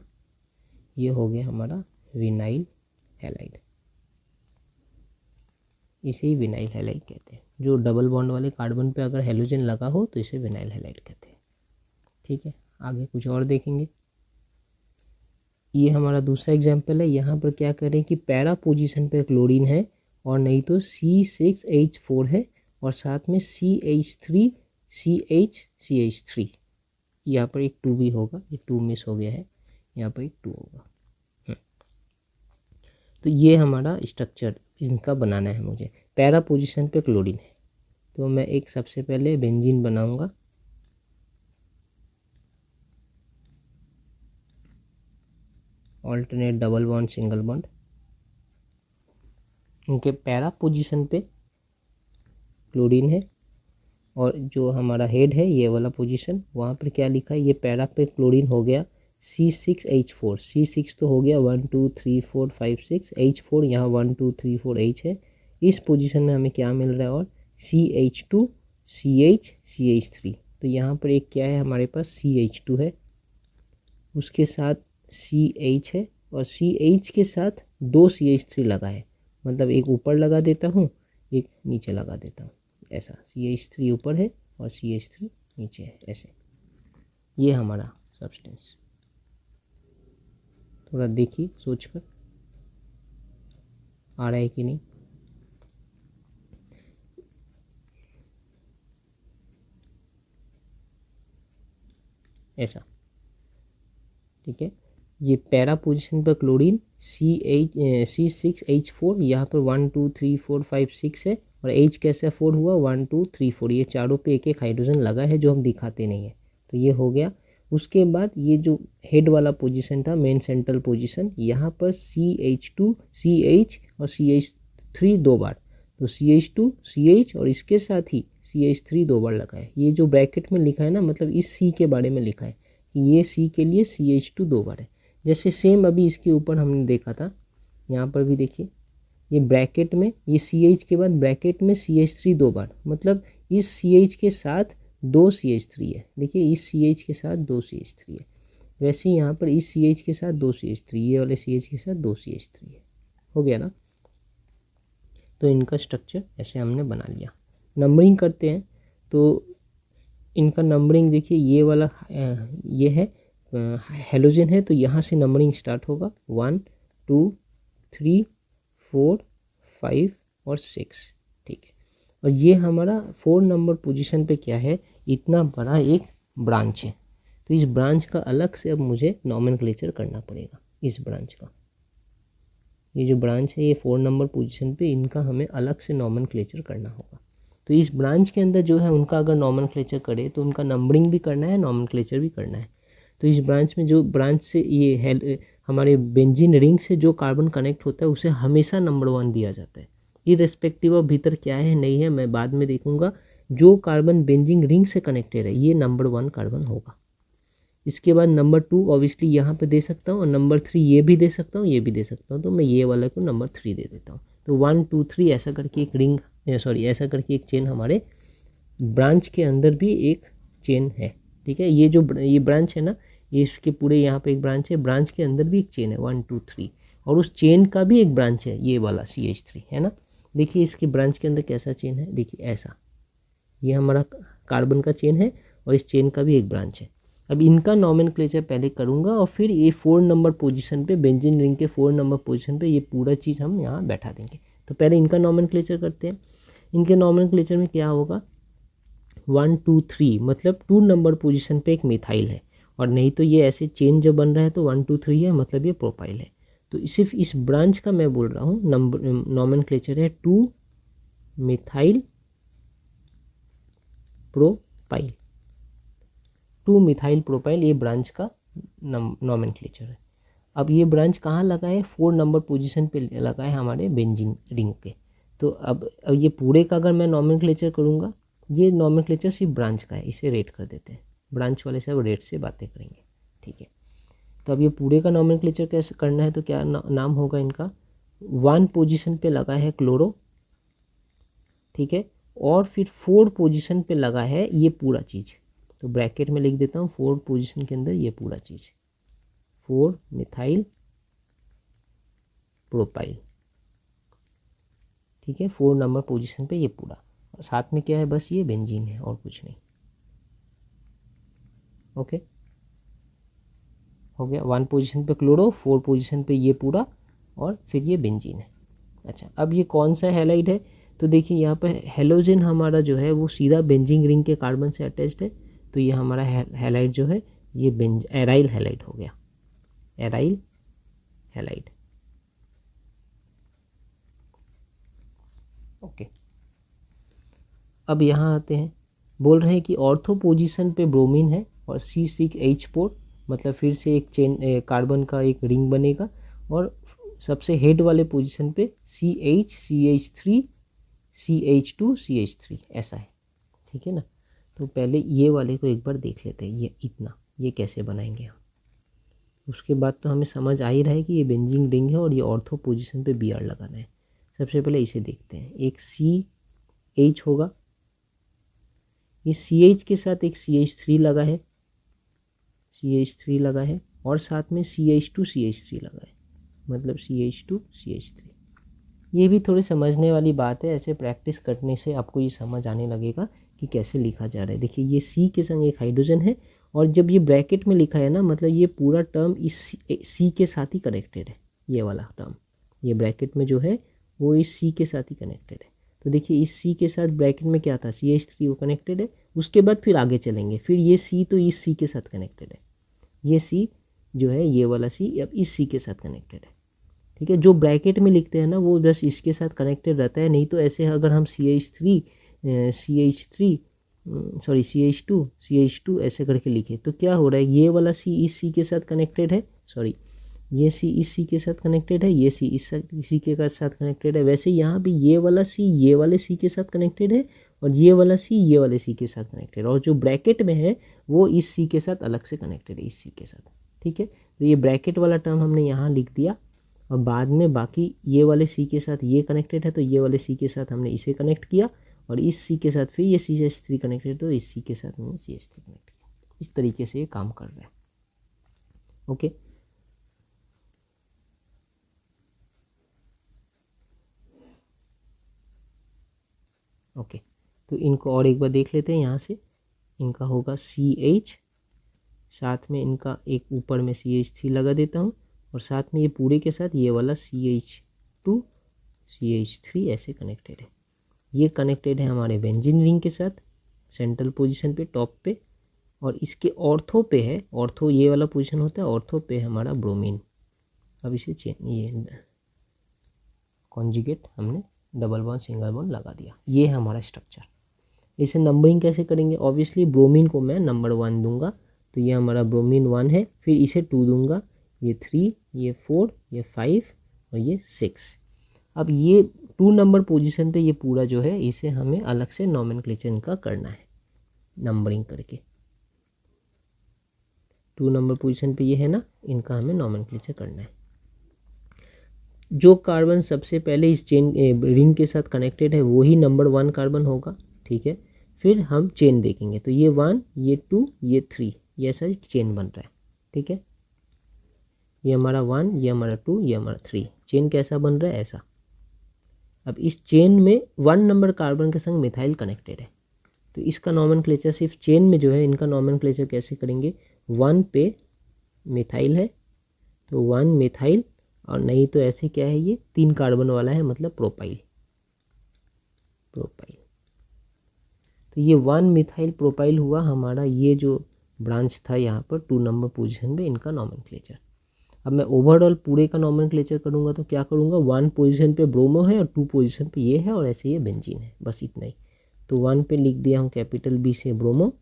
ये हो गया हमारा विनाइल हैलाइड। इसे ही विनाइल हैलाइड कहते हैं। जो डबल बॉन्ड वाले कार्बन पे अगर हेलोजन लगा हो तो इसे विनाइल हैलाइड कहते हैं। ठीक है, आगे कुछ और देखेंगे। ये हमारा दूसरा एग्जाम्पल है। यहाँ पर क्या करें कि पैरा पोजीशन पे क्लोरीन है और नहीं तो C6H4 है और साथ में CH3 CH3। यहाँ पर एक 2 भी होगा, ये 2 मिस हो गया है, यहाँ पर एक 2 होगा। तो ये हमारा स्ट्रक्चर इनका बनाना है मुझे। पैरा पोजीशन पे क्लोरीन है तो मैं एक सबसे पहले बेंजीन बनाऊंगा। Alternate double bond single bond. इनके पैरा पोजीशन पे क्लोरीन है और जो हमारा हेड है ये वाला पोजीशन, वहाँ पर क्या लिखा है, ये पैरा पे क्लोरीन हो गया C6H4। C6 तो हो गया 1 2 3 4 5 6, H4 यहाँ 1 2 3 4 H है। इस पोजीशन में हमें क्या मिल रहा है, और CH2 CH3। तो यहाँ पर एक क्या है हमारे पास, CH2 है, उसके साथ CH है और CH के साथ 2 CH3 लगा है, मतलब एक ऊपर लगा देता हूँ एक नीचे लगा देता हूँ, ऐसा। CH3 ऊपर है और CH3 नीचे है, ऐसे। ये हमारा सब्सटेंस। थोड़ा देखिए सोचकर आ रहा है कि नहीं। ऐसा, ठीक है। ये पैरा पोजीशन पर क्लोरीन C6H4, यहाँ पर 1 2 3 4 5 6 है और H कैसे 4 हुआ, 1 2 3 4, ये चारों पे एक एक हाइड्रोजन लगा है जो हम दिखाते नहीं है, तो ये हो गया। उसके बाद ये जो हेड वाला पोजीशन था, मेन सेंट्रल पोजीशन, यहाँ पर CH2 CH और CH3 दो बार, तो CH2 CH और इसके साथ ही CH3 दो बार लगा है। ये जो ब्रैकेट में लिखा है ना, मतलब इस C के बारे में लिखा है कि ये C के लिए CH2 दो बार है। जैसे सेम अभी इसके ऊपर हमने देखा था, यहाँ पर भी देखिए, ये ब्रैकेट में ये CH के बाद ब्रैकेट में CH3 दो बार, मतलब इस CH के साथ 2 CH3 है। देखिए इस CH के साथ 2 CH3 है, वैसे यहाँ पर इस CH के साथ 2 CH3, ये वाले CH के साथ 2 CH3 है। हो गया ना। तो इनका स्ट्रक्चर ऐसे हमने बना लिया। नंबरिंग करते हैं तो इनका नंबरिंग देखिए, ये वाला ये है हेलोजन है, तो यहाँ से नंबरिंग स्टार्ट होगा 1 2 3 4 5 और 6। ठीक है, और ये हमारा 4 नंबर पोजीशन पे क्या है, इतना बड़ा एक ब्रांच है, तो इस ब्रांच का अलग से अब मुझे नॉमेनक्लेचर करना पड़ेगा। इस ब्रांच का, ये जो ब्रांच है ये 4 नंबर पोजीशन पे, इनका हमें अलग से नॉमेनक्लेचर करना होगा। तो इस ब्रांच के अंदर जो है उनका अगर नॉमेनक्लेचर करे तो उनका नंबरिंग भी करना है, नॉमेनक्लेचर भी करना है। तो इस ब्रांच में जो ब्रांच से ये हमारे बेंजीन रिंग से जो कार्बन कनेक्ट होता है उसे हमेशा नंबर 1 दिया जाता है, इररेस्पेक्टिव ऑफ भीतर क्या है नहीं है मैं बाद में देखूंगा। जो कार्बन बेंजीन रिंग से कनेक्टेड है ये नंबर 1 कार्बन होगा। इसके बाद नंबर 2 ऑब्वियसली यहाँ पे दे सकता हूँ और नंबर 3 ये भी दे सकता हूँ, ये भी दे सकता हूँ, तो मैं ये वाला को नंबर 3 दे देता हूँ। तो 1 2 3 ऐसा करके एक रिंग, ऐसा करके एक चेन हमारे ब्रांच के अंदर भी एक चेन है। ठीक है, ये जो ये ब्रांच है ना, ये इसके पूरे यहाँ पे एक ब्रांच है, ब्रांच के अंदर भी एक चेन है 1 2 3, और उस चेन का भी एक ब्रांच है ये वाला CH3 है ना। देखिए इसके ब्रांच के अंदर कैसा चेन है, देखिए ऐसा, ये हमारा कार्बन का चेन है और इस चेन का भी एक ब्रांच है। अब इनका नॉमेनक्लेचर पहले करूँगा और फिर ये 4 नंबर पोजीशन पे, बेंजीन रिंग के 4 नंबर पोजीशन पे ये पूरा चीज़ हम यहाँ बैठा देंगे। तो पहले इनका नॉमेनक्लेचर करते हैं। इनके नॉमेनक्लेचर में क्या होगा, 1 2 3 मतलब 2 नंबर पोजीशन पे एक मिथाइल है, और नहीं तो ये ऐसे चेन जब बन रहा है तो 1 2 3 है, मतलब ये प्रोपाइल है। तो सिर्फ इस ब्रांच का मैं बोल रहा हूँ, नंबर नॉमेनक्लेचर है 2 मिथाइल प्रोपाइल। 2 मिथाइल प्रोपाइल ये ब्रांच का नॉमेनक्लेचर है। अब ये ब्रांच कहाँ लगा है, 4 नंबर पोजीशन पे लगा है हमारे बेंजीन रिंग के। तो अब ये पूरे का अगर मैं नॉमेनक्लेचर करूँगा, ये नॉमेनक्लेचर सिर्फ ब्रांच का है, इसे रेट कर देते हैं, ब्रांच वाले सब रेट से बातें करेंगे, ठीक है। तो अब ये पूरे का नॉमेनक्लेचर कैसे करना है, तो क्या नाम होगा इनका, 1 पोजीशन पे लगा है क्लोरो, ठीक है, और फिर 4 पोजीशन पे लगा है ये पूरा चीज़। तो ब्रैकेट में लिख देता हूँ 4 पोजीशन के अंदर ये पूरा चीज़, 4 मिथाइल प्रोपाइल, ठीक है, 4 नंबर पोजीशन पे ये पूरा, और साथ में क्या है, बस ये बेंजीन है और कुछ नहीं। ओके, हो गया। 1 पोजीशन पे क्लोरो, 4 पोजीशन पे ये पूरा, और फिर ये बेंजीन है। अच्छा, अब ये कौन सा हैलाइड है, तो देखिए यहाँ पर हेलोजन हमारा जो है वो सीधा बेंजीन रिंग के कार्बन से अटैच्ड है। तो ये हमारा हैलाइड जो है ये एराइल हैलाइड हो गया, एराइल हैलाइड। ओके, अब यहाँ आते हैं, बोल रहे हैं कि ऑर्थो पोजीशन पे ब्रोमीन है और C6H4, मतलब फिर से एक चेन कार्बन का एक रिंग बनेगा, और सबसे हेड वाले पोजीशन पे CH CH3 CH2 CH3 ऐसा है, ठीक है ना। तो पहले ये वाले को एक बार देख लेते हैं, ये इतना, ये कैसे बनाएंगे हम। उसके बाद तो हमें समझ आ ही रहा है कि ये बेंजीन रिंग है और ये ऑर्थो पोजीशन पे Br लगाना है। सबसे पहले इसे देखते हैं, एक CH होगा, इस CH के साथ एक CH3 लगा है, CH3 लगा है, और साथ में CH2 CH3 लगा है, मतलब CH2 CH3। ये भी थोड़ी समझने वाली बात है, ऐसे प्रैक्टिस करने से आपको ये समझ आने लगेगा कि कैसे लिखा जा रहा है। देखिए ये C के संग एक हाइड्रोजन है, और जब ये ब्रैकेट में लिखा है ना, मतलब ये पूरा टर्म इस C के साथ ही कनेक्टेड है, ये वाला टर्म, ये ब्रैकेट में जो है वो इस C के साथ ही कनेक्टेड है। तो देखिए इस C के साथ ब्रैकेट में क्या था, CH3 वो कनेक्टेड है। उसके बाद फिर आगे चलेंगे, फिर ये C तो इस C के साथ कनेक्टेड है, ये C जो है ये वाला C अब इस C के साथ कनेक्टेड है, ठीक है। जो ब्रैकेट में लिखते हैं ना वो बस इसके साथ कनेक्टेड रहता है, नहीं तो ऐसे अगर हम CH2 ऐसे करके लिखे तो क्या हो रहा है, ये वाला C इस C के साथ कनेक्टेड है, सॉरी ये C इस C के साथ कनेक्टेड है, ये C इस C के साथ कनेक्टेड है। वैसे यहाँ भी ये वाला C ये वाले C के साथ कनेक्टेड है, और ये वाला C ये वाले C के साथ कनेक्टेड है, और जो ब्रैकेट में है वो इस C के साथ अलग से कनेक्टेड है, इस C के साथ, ठीक है। तो ये ब्रैकेट वाला टर्म हमने यहाँ लिख दिया, और बाद में बाकी ये वाले C के साथ ये कनेक्टेड है, तो ये वाले C के साथ हमने इसे कनेक्ट किया, और इस C के साथ फिर ये CH3 कनेक्टेड, तो इस C के साथ हमने CH3 कनेक्ट किया। इस तरीके से ये काम कर रहा है। ओके, ओके, तो इनको और एक बार देख लेते हैं। यहाँ से इनका होगा CH, साथ में इनका एक ऊपर में CH3 लगा देता हूँ, और साथ में ये पूरे के साथ ये वाला CH2 CH3 ऐसे कनेक्टेड है। ये कनेक्टेड है हमारे बेंजीन रिंग के साथ सेंट्रल पोजीशन पे, टॉप पे, और इसके ऑर्थो पे है, ऑर्थो ये वाला पोजीशन होता है, ऑर्थो पे हमारा ब्रोमीन। अब इसे ये कॉन्जुगेट हमने डबल बॉन्ड सिंगल बॉन्ड लगा दिया, ये है हमारा स्ट्रक्चर। इसे नंबरिंग कैसे करेंगे, ऑब्वियसली ब्रोमीन को मैं नंबर 1 दूंगा, तो ये हमारा ब्रोमीन 1 है, फिर इसे 2 दूंगा, ये 3, ये 4, ये 5 और ये 6। अब ये 2 नंबर पोजीशन पे ये पूरा जो है इसे हमें अलग से नॉमेनक्लेचर इनका करना है, नंबरिंग करके। 2 नंबर पोजीशन पे ये है ना, इनका हमें नॉमेनक्लेचर करना है। जो कार्बन सबसे पहले इस चेन रिंग के साथ कनेक्टेड है वही नंबर 1 कार्बन होगा, ठीक है। फिर हम चेन देखेंगे, तो ये 1, ये 2, ये 3, ये ऐसा चेन बन रहा है, ठीक है। ये हमारा 1, ये हमारा 2, ये हमारा 3, चेन कैसा बन रहा है, ऐसा। अब इस चेन में 1 नंबर कार्बन के संग मिथाइल कनेक्टेड है, तो इसका नॉमेनक्लेचर सिर्फ चेन में जो है इनका नॉमेनक्लेचर कैसे करेंगे, 1 पे मिथाइल है, तो 1 मिथाइल, और नहीं तो ऐसे क्या है, ये 3 कार्बन वाला है, मतलब प्रोपाइल। तो ये 1 मिथाइल प्रोपाइल हुआ हमारा, ये जो ब्रांच था यहाँ पर 2 नंबर पोजीशन पे, इनका नॉमेनक्लेचर। अब मैं ओवरऑल पूरे का नॉमेनक्लेचर करूँगा तो क्या करूँगा, 1 पोजीशन पे ब्रोमो है और 2 पोजीशन पे ये है, और ऐसे ये बेंजीन है, बस इतना ही। तो 1 पे लिख दिया हूँ कैपिटल बी से ब्रोमो,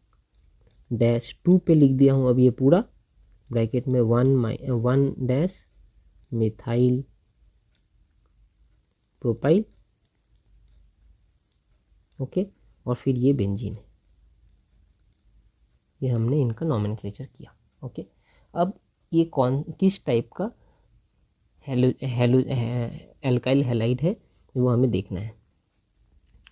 डैश 2 पे लिख दिया हूँ अब ये पूरा ब्रैकेट में 1 डैश मिथाइल प्रोपाइल, ओके, और फिर ये बेंजीन है। ये हमने इनका नॉमेनक्लेचर किया, ओके। अब ये किस टाइप का एल्काइल हैलाइड है वो हमें देखना है,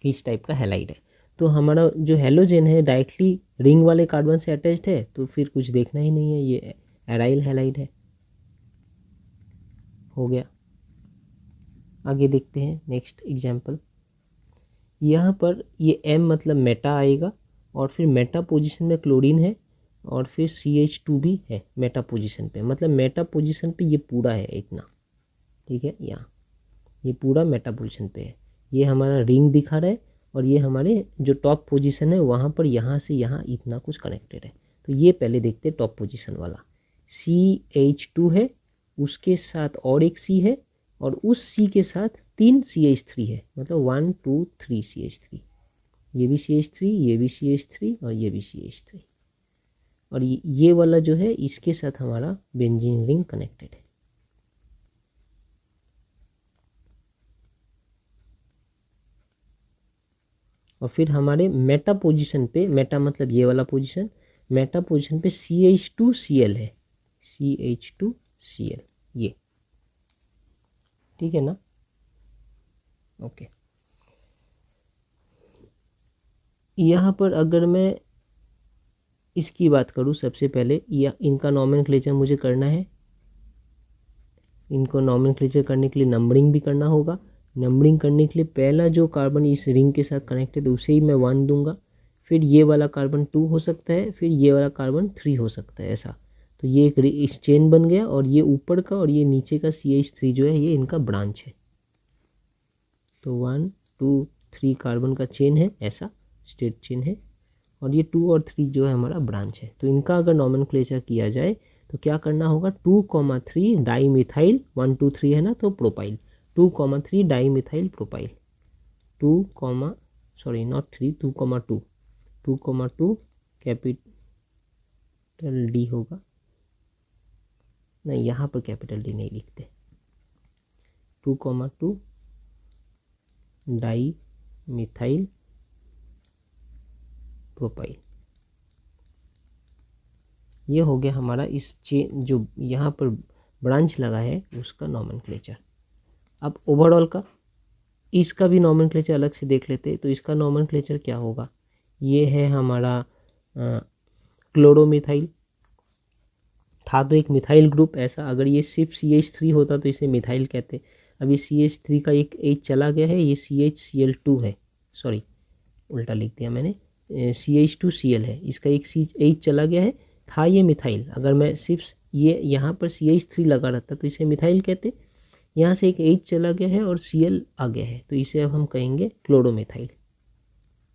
किस टाइप का हैलाइड है। तो हमारा जो हेलोजन है डायरेक्टली रिंग वाले कार्बन से अटैच्ड है, तो फिर कुछ देखना ही नहीं है, ये एराइल हैलाइड है, हो गया। आगे देखते हैं नेक्स्ट एग्जांपल। यहाँ पर ये M मतलब मेटा आएगा, और फिर मेटा पोजीशन में क्लोरीन है, और फिर CH2 भी है मेटा पोजीशन पे, मतलब मेटा पोजीशन पे ये पूरा है इतना, ठीक है। यहाँ ये पूरा मेटा पोजीशन पे है, ये हमारा रिंग दिखा रहा है, और ये हमारे जो टॉप पोजीशन है वहाँ पर यहाँ से यहाँ इतना कुछ कनेक्टेड है। तो ये पहले देखते हैं टॉप पोजीशन वाला, CH2 है, उसके साथ और एक C है, और उस C के साथ 3 CH3 है, मतलब 1 2 3 CH3, ये भी CH3, ये भी CH3, और ये भी CH3, और ये वाला जो है इसके साथ हमारा बेंजीन रिंग कनेक्टेड है। और फिर हमारे मेटा पोजीशन पे, मेटा मतलब ये वाला पोजीशन, मेटा पोजीशन पे CH2Cl है, CH2Cl, ये ठीक है ना, ओके। यहाँ पर अगर मैं इसकी बात करूँ, सबसे पहले यह इनका नॉमेनक्लेचर मुझे करना है। इनको नॉमेनक्लेचर करने के लिए नंबरिंग भी करना होगा। नंबरिंग करने के लिए पहला जो कार्बन इस रिंग के साथ कनेक्टेड उसे ही मैं 1 दूंगा, फिर ये वाला कार्बन 2 हो सकता है, फिर ये वाला कार्बन 3 हो सकता है, ऐसा। तो ये एक इस चेन बन गया, और ये ऊपर का और ये नीचे का CH3 जो है ये इनका ब्रांच है। तो 1 2 3 कार्बन का चेन है, ऐसा स्ट्रेट चेन है, और ये 2 और 3 जो है हमारा ब्रांच है। तो इनका अगर नॉमेनक्लेचर किया जाए तो क्या करना होगा, 2,3 डाई मिथाइल, 1 2 3 है ना, तो propyl, 2,3 di methyl propyl, 2 sorry not 3, 2,2, 2,2 capital D होगा, नहीं यहाँ पर कैपिटल डी नहीं लिखते, 2,2 डाई मिथाइल प्रोपाइल। ये हो गया हमारा इस चेन जो यहाँ पर ब्रांच लगा है उसका नॉमेनक्लेचर। अब ओवरऑल का इसका भी नॉमेनक्लेचर अलग से देख लेते हैं। तो इसका नॉमेनक्लेचर क्या होगा, ये है हमारा क्लोरोमिथाइल, था तो एक मिथाइल ग्रुप ऐसा, अगर ये सिर्फ CH3 होता तो इसे मिथाइल कहते। अब ये CH3 का एक H चला गया है, ये CHCl2 है, सॉरी उल्टा लिख दिया मैंने, CH2Cl है, इसका एक H चला गया है, था ये मिथाइल। अगर मैं सिर्फ ये यहाँ पर CH3 लगा रहता तो इसे मिथाइल कहते, यहाँ से एक H चला गया है और Cl आ गया है, तो इसे अब हम कहेंगे क्लोरोमिथाइल,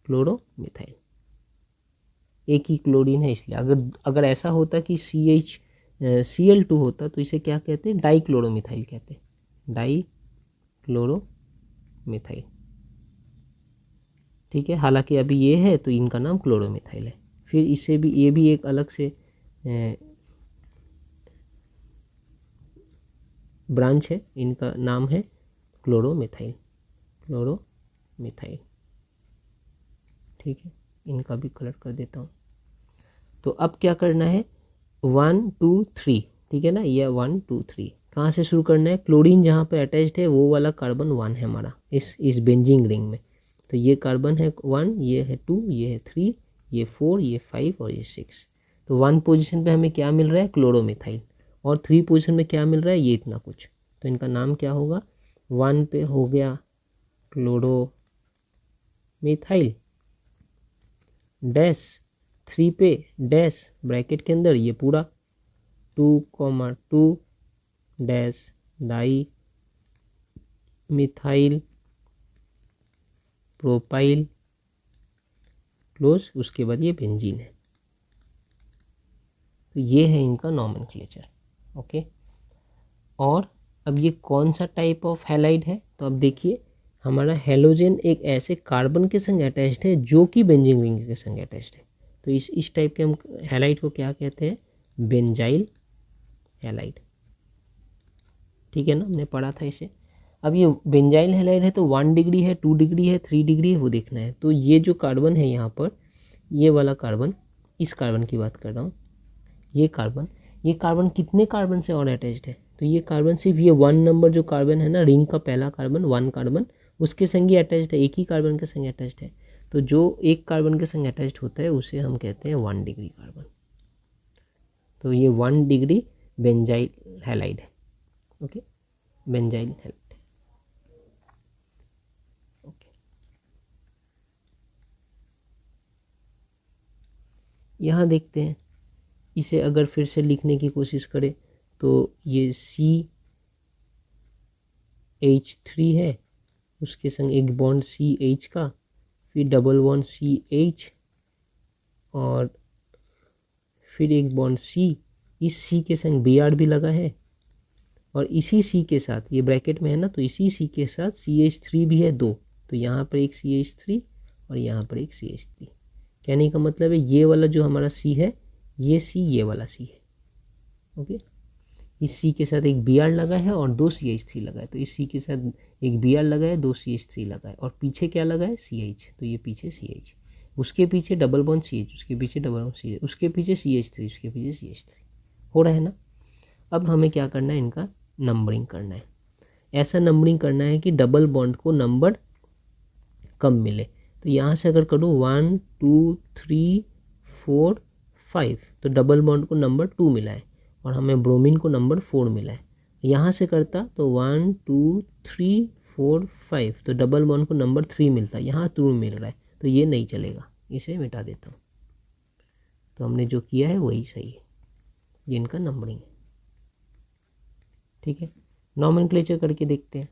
क्लोरोमिथाइल, एक ही क्लोरीन है इसलिए। अगर ऐसा होता कि CH Cl2 होता तो इसे क्या कहते हैं, डाई क्लोरोमिथाइल कहते, डाई क्लोरोमिथाइल, ठीक है। हालांकि अभी ये है तो इनका नाम क्लोरोमिथाइल है। फिर इससे भी ये भी एक अलग से ब्रांच है, इनका नाम है क्लोरोमिथाइल, क्लोरोमिथाइल, ठीक है। इनका भी कलर कर देता हूँ। तो अब क्या करना है, 1 2 3, ठीक है ना, ये 1 2 3 कहाँ से शुरू करना है, क्लोरीन जहाँ पे अटैच्ड है वो वाला कार्बन 1 है हमारा इस बेंजीन रिंग में। तो ये कार्बन है 1, ये है 2, ये है 3, ये 4, ये 5 और ये 6। तो 1 पोजीशन पे हमें क्या मिल रहा है, क्लोरोमिथाइल, और 3 पोजीशन में क्या मिल रहा है, ये इतना कुछ। तो इनका नाम क्या होगा, 1 पे हो गया क्लोरोमिथाइल डैश, 3 पे डैश ब्रैकेट के अंदर ये पूरा 2,2 dash di methyl propyl close, उसके बाद ये बेंजीन है। तो ये है इनका नॉमेनक्लेचर। ओके, और अब ये कौन सा टाइप ऑफ हैलाइड है, तो अब देखिए हमारा हेलोजन एक ऐसे कार्बन के संग अटैच्ड है जो कि बेंजीन रिंग के संग अटैच्ड है। तो इस टाइप के हम हैलाइड को क्या कहते हैं, बेंजाइल हैलाइड। ठीक है ना, हमने पढ़ा था इसे। अब ये बेंजाइल हैलाइड है तो 1 डिग्री है, 2 डिग्री है, 3 डिग्री है, वो देखना है। तो ये जो कार्बन है यहाँ पर, ये वाला कार्बन, इस कार्बन की बात कर रहा हूँ, ये कार्बन कितने कार्बन से और अटैच्ड है, तो ये कार्बन सिर्फ ये 1 नंबर जो कार्बन है ना, रिंग का पहला कार्बन 1 कार्बन, उसके संग ही अटैच्ड है, एक ही कार्बन के संग अटैच्ड है। तो जो एक कार्बन के संग अटैच्ड होता है उसे हम कहते हैं 1 डिग्री कार्बन। तो ये 1 डिग्री बेंजाइल हैलाइड है। Okay, benzyl halide. ओके, यहाँ देखते हैं, इसे अगर फिर से लिखने की कोशिश करें तो ये CH3 है, उसके संग एक बॉन्ड CH का, फिर डबल बॉन्ड CH और फिर एक बॉन्ड C, इस C के संग Br भी लगा है, और इसी C के साथ, ये ब्रैकेट में है ना, तो इसी C के साथ CH3 भी है 2। तो यहाँ पर एक CH3 और यहाँ पर एक CH3। कहने का मतलब है ये वाला जो हमारा C है, ये C ये वाला C है। ओके, इस C के साथ एक Br लगा है और 2 CH3 लगा है। तो इस C के साथ एक Br लगा है, 2 CH3 लगा है, और पीछे क्या लगा है, CH। तो ये पीछे CH, उसके पीछे डबल बॉन्ड CH, उसके पीछे डबल बॉन्ड CH, उसके पीछे CH3, उसके पीछे CH3। हो रहा है ना। अब हमें क्या करना है, इनका नंबरिंग करना है। ऐसा नंबरिंग करना है कि डबल बॉन्ड को नंबर कम मिले। तो यहाँ से अगर करूँ 1 2 3 4 5, तो डबल बॉन्ड को नंबर 2 मिला है और हमें ब्रोमीन को नंबर 4 मिला है। यहाँ से करता तो 1 2 3 4 5, तो डबल बॉन्ड को नंबर 3 मिलता है, यहाँ 2 मिल रहा है, तो ये नहीं चलेगा, इसे मिटा देता हूँ। तो हमने जो किया है वही सही है, ये इनका नंबरिंग है। ठीक है, नॉमेनक्लेचर करके देखते हैं।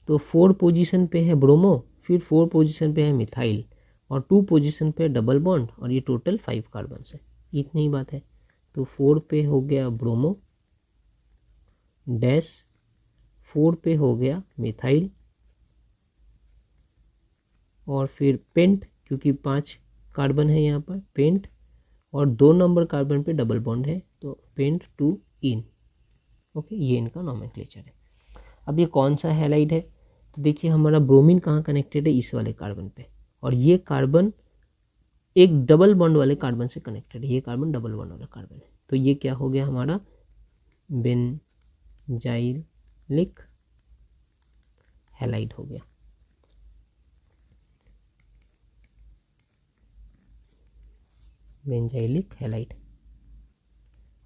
तो 4 पोजीशन पे है ब्रोमो, फिर 4 पोजीशन पे है मिथाइल, और 2 पोजीशन पे डबल बॉन्ड, और ये टोटल 5 कार्बन है। इतनी ही बात है। तो 4 पे हो गया ब्रोमो डैश, 4 पे हो गया मिथाइल, और फिर पेंट, क्योंकि 5 कार्बन है यहाँ पर, पेंट, और 2 नंबर कार्बन पे डबल बॉन्ड है, तो पेंट 2 इन। ओके, ये इनका नॉमेनक्लेचर है। अब ये कौन सा हैलाइड है, तो देखिए हमारा ब्रोमीन कहाँ कनेक्टेड है, इस वाले कार्बन पे, और ये कार्बन एक डबल बॉन्ड वाले कार्बन से कनेक्टेड है, ये कार्बन डबल बॉन्ड वाला कार्बन है। तो ये क्या हो गया हमारा, बेंजाइलिक हैलाइड हो गया। Benzylic halide.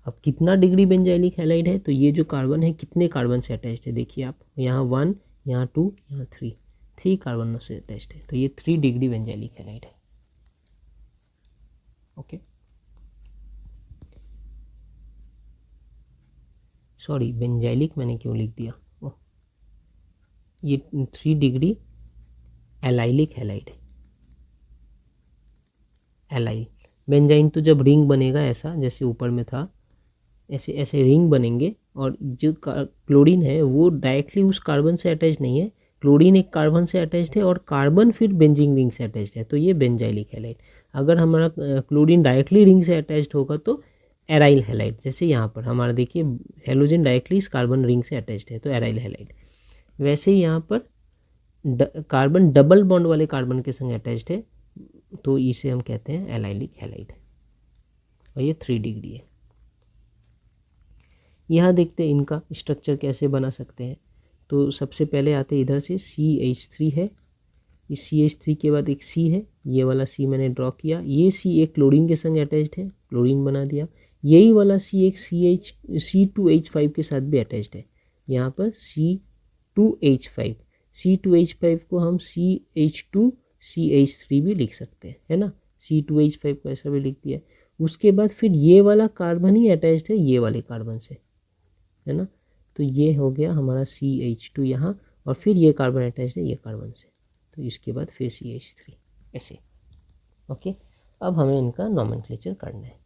अब कितना डिग्री बेंजाइलिक हैलाइड है, तो ये जो कार्बन है कितने कार्बन से अटैच्ड है, देखिए आप, यहाँ 1, यहाँ 2, यहाँ 3 कार्बनों से अटैच्ड है। तो ये 3 डिग्री बेंजाइलिक हैलाइड है। ओके, सॉरी, बेंजाइलिक मैंने क्यों लिख दिया, ये 3 डिग्री एलाइलिक हैलाइड है। एलाइल बेंजाइन, तो जब रिंग बनेगा ऐसा, जैसे ऊपर में था, ऐसे ऐसे रिंग बनेंगे, और जो क्लोरीन है वो डायरेक्टली उस कार्बन से अटैच नहीं है, क्लोरीन एक कार्बन से अटैच्ड है और कार्बन फिर बेंजीन रिंग से अटैच्ड है, तो ये बेंजाइलिक हैलाइड। अगर हमारा क्लोरीन डायरेक्टली रिंग से अटैच्ड होगा तो एराइल हैलाइड। जैसे यहाँ पर हमारा देखिए हेलोजन डायरेक्टली इस कार्बन रिंग से अटैच्ड है, तो एराइल हैलाइड। वैसे ही यहाँ पर कार्बन डबल बॉन्ड वाले कार्बन के संग अटैच्ड है, तो इसे हम कहते हैं एलाइलिक हैलाइड, और ये 3 डिग्री है। यहाँ देखते हैं इनका स्ट्रक्चर कैसे बना सकते हैं। तो सबसे पहले आते इधर से CH3 है, इस CH3 के बाद एक C है, ये वाला C मैंने ड्रॉ किया, ये C एक क्लोरीन के संग अटैच्ड है, क्लोरीन बना दिया। यही वाला C एक C2H5 के साथ भी अटैच्ड है, यहाँ पर C2H5 को हम CH2CH3 भी लिख सकते हैं, है ना। C2H5 को ऐसा भी लिख दिया। उसके बाद फिर ये वाला कार्बन ही अटैच्ड है ये वाले कार्बन से, है ना। तो ये हो गया हमारा CH2 यहाँ, और फिर ये कार्बन अटैच्ड है ये कार्बन से, तो इसके बाद फिर CH3 ऐसे। ओके, अब हमें इनका नॉमेनक्लेचर करना है।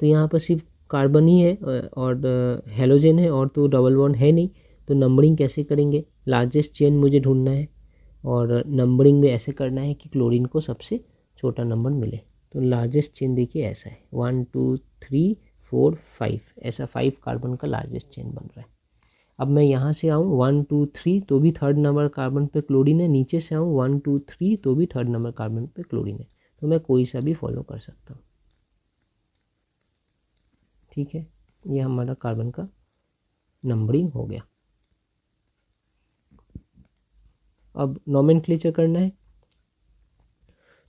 तो यहाँ पर सिर्फ कार्बन ही है और हेलोजन है, और तो डबल बॉन्ड है नहीं, तो नंबरिंग कैसे करेंगे? लार्जेस्ट चेन मुझे ढूंढना है, और नंबरिंग में ऐसे करना है कि क्लोरीन को सबसे छोटा नंबर मिले। तो लार्जेस्ट चेन देखिए ऐसा है 1 2 3 4 5, ऐसा 5 कार्बन का लार्जेस्ट चेन बन रहा है। अब मैं यहाँ से आऊँ 1 2 3 तो भी थर्ड नंबर कार्बन पे क्लोरीन है, नीचे से आऊँ 1 2 3 तो भी थर्ड नंबर कार्बन पे क्लोरीन है, तो मैं कोई सा भी फॉलो कर सकता हूँ। ठीक है, ये हमारा कार्बन का नंबरिंग हो गया। अब नॉमेनक्लेचर करना है,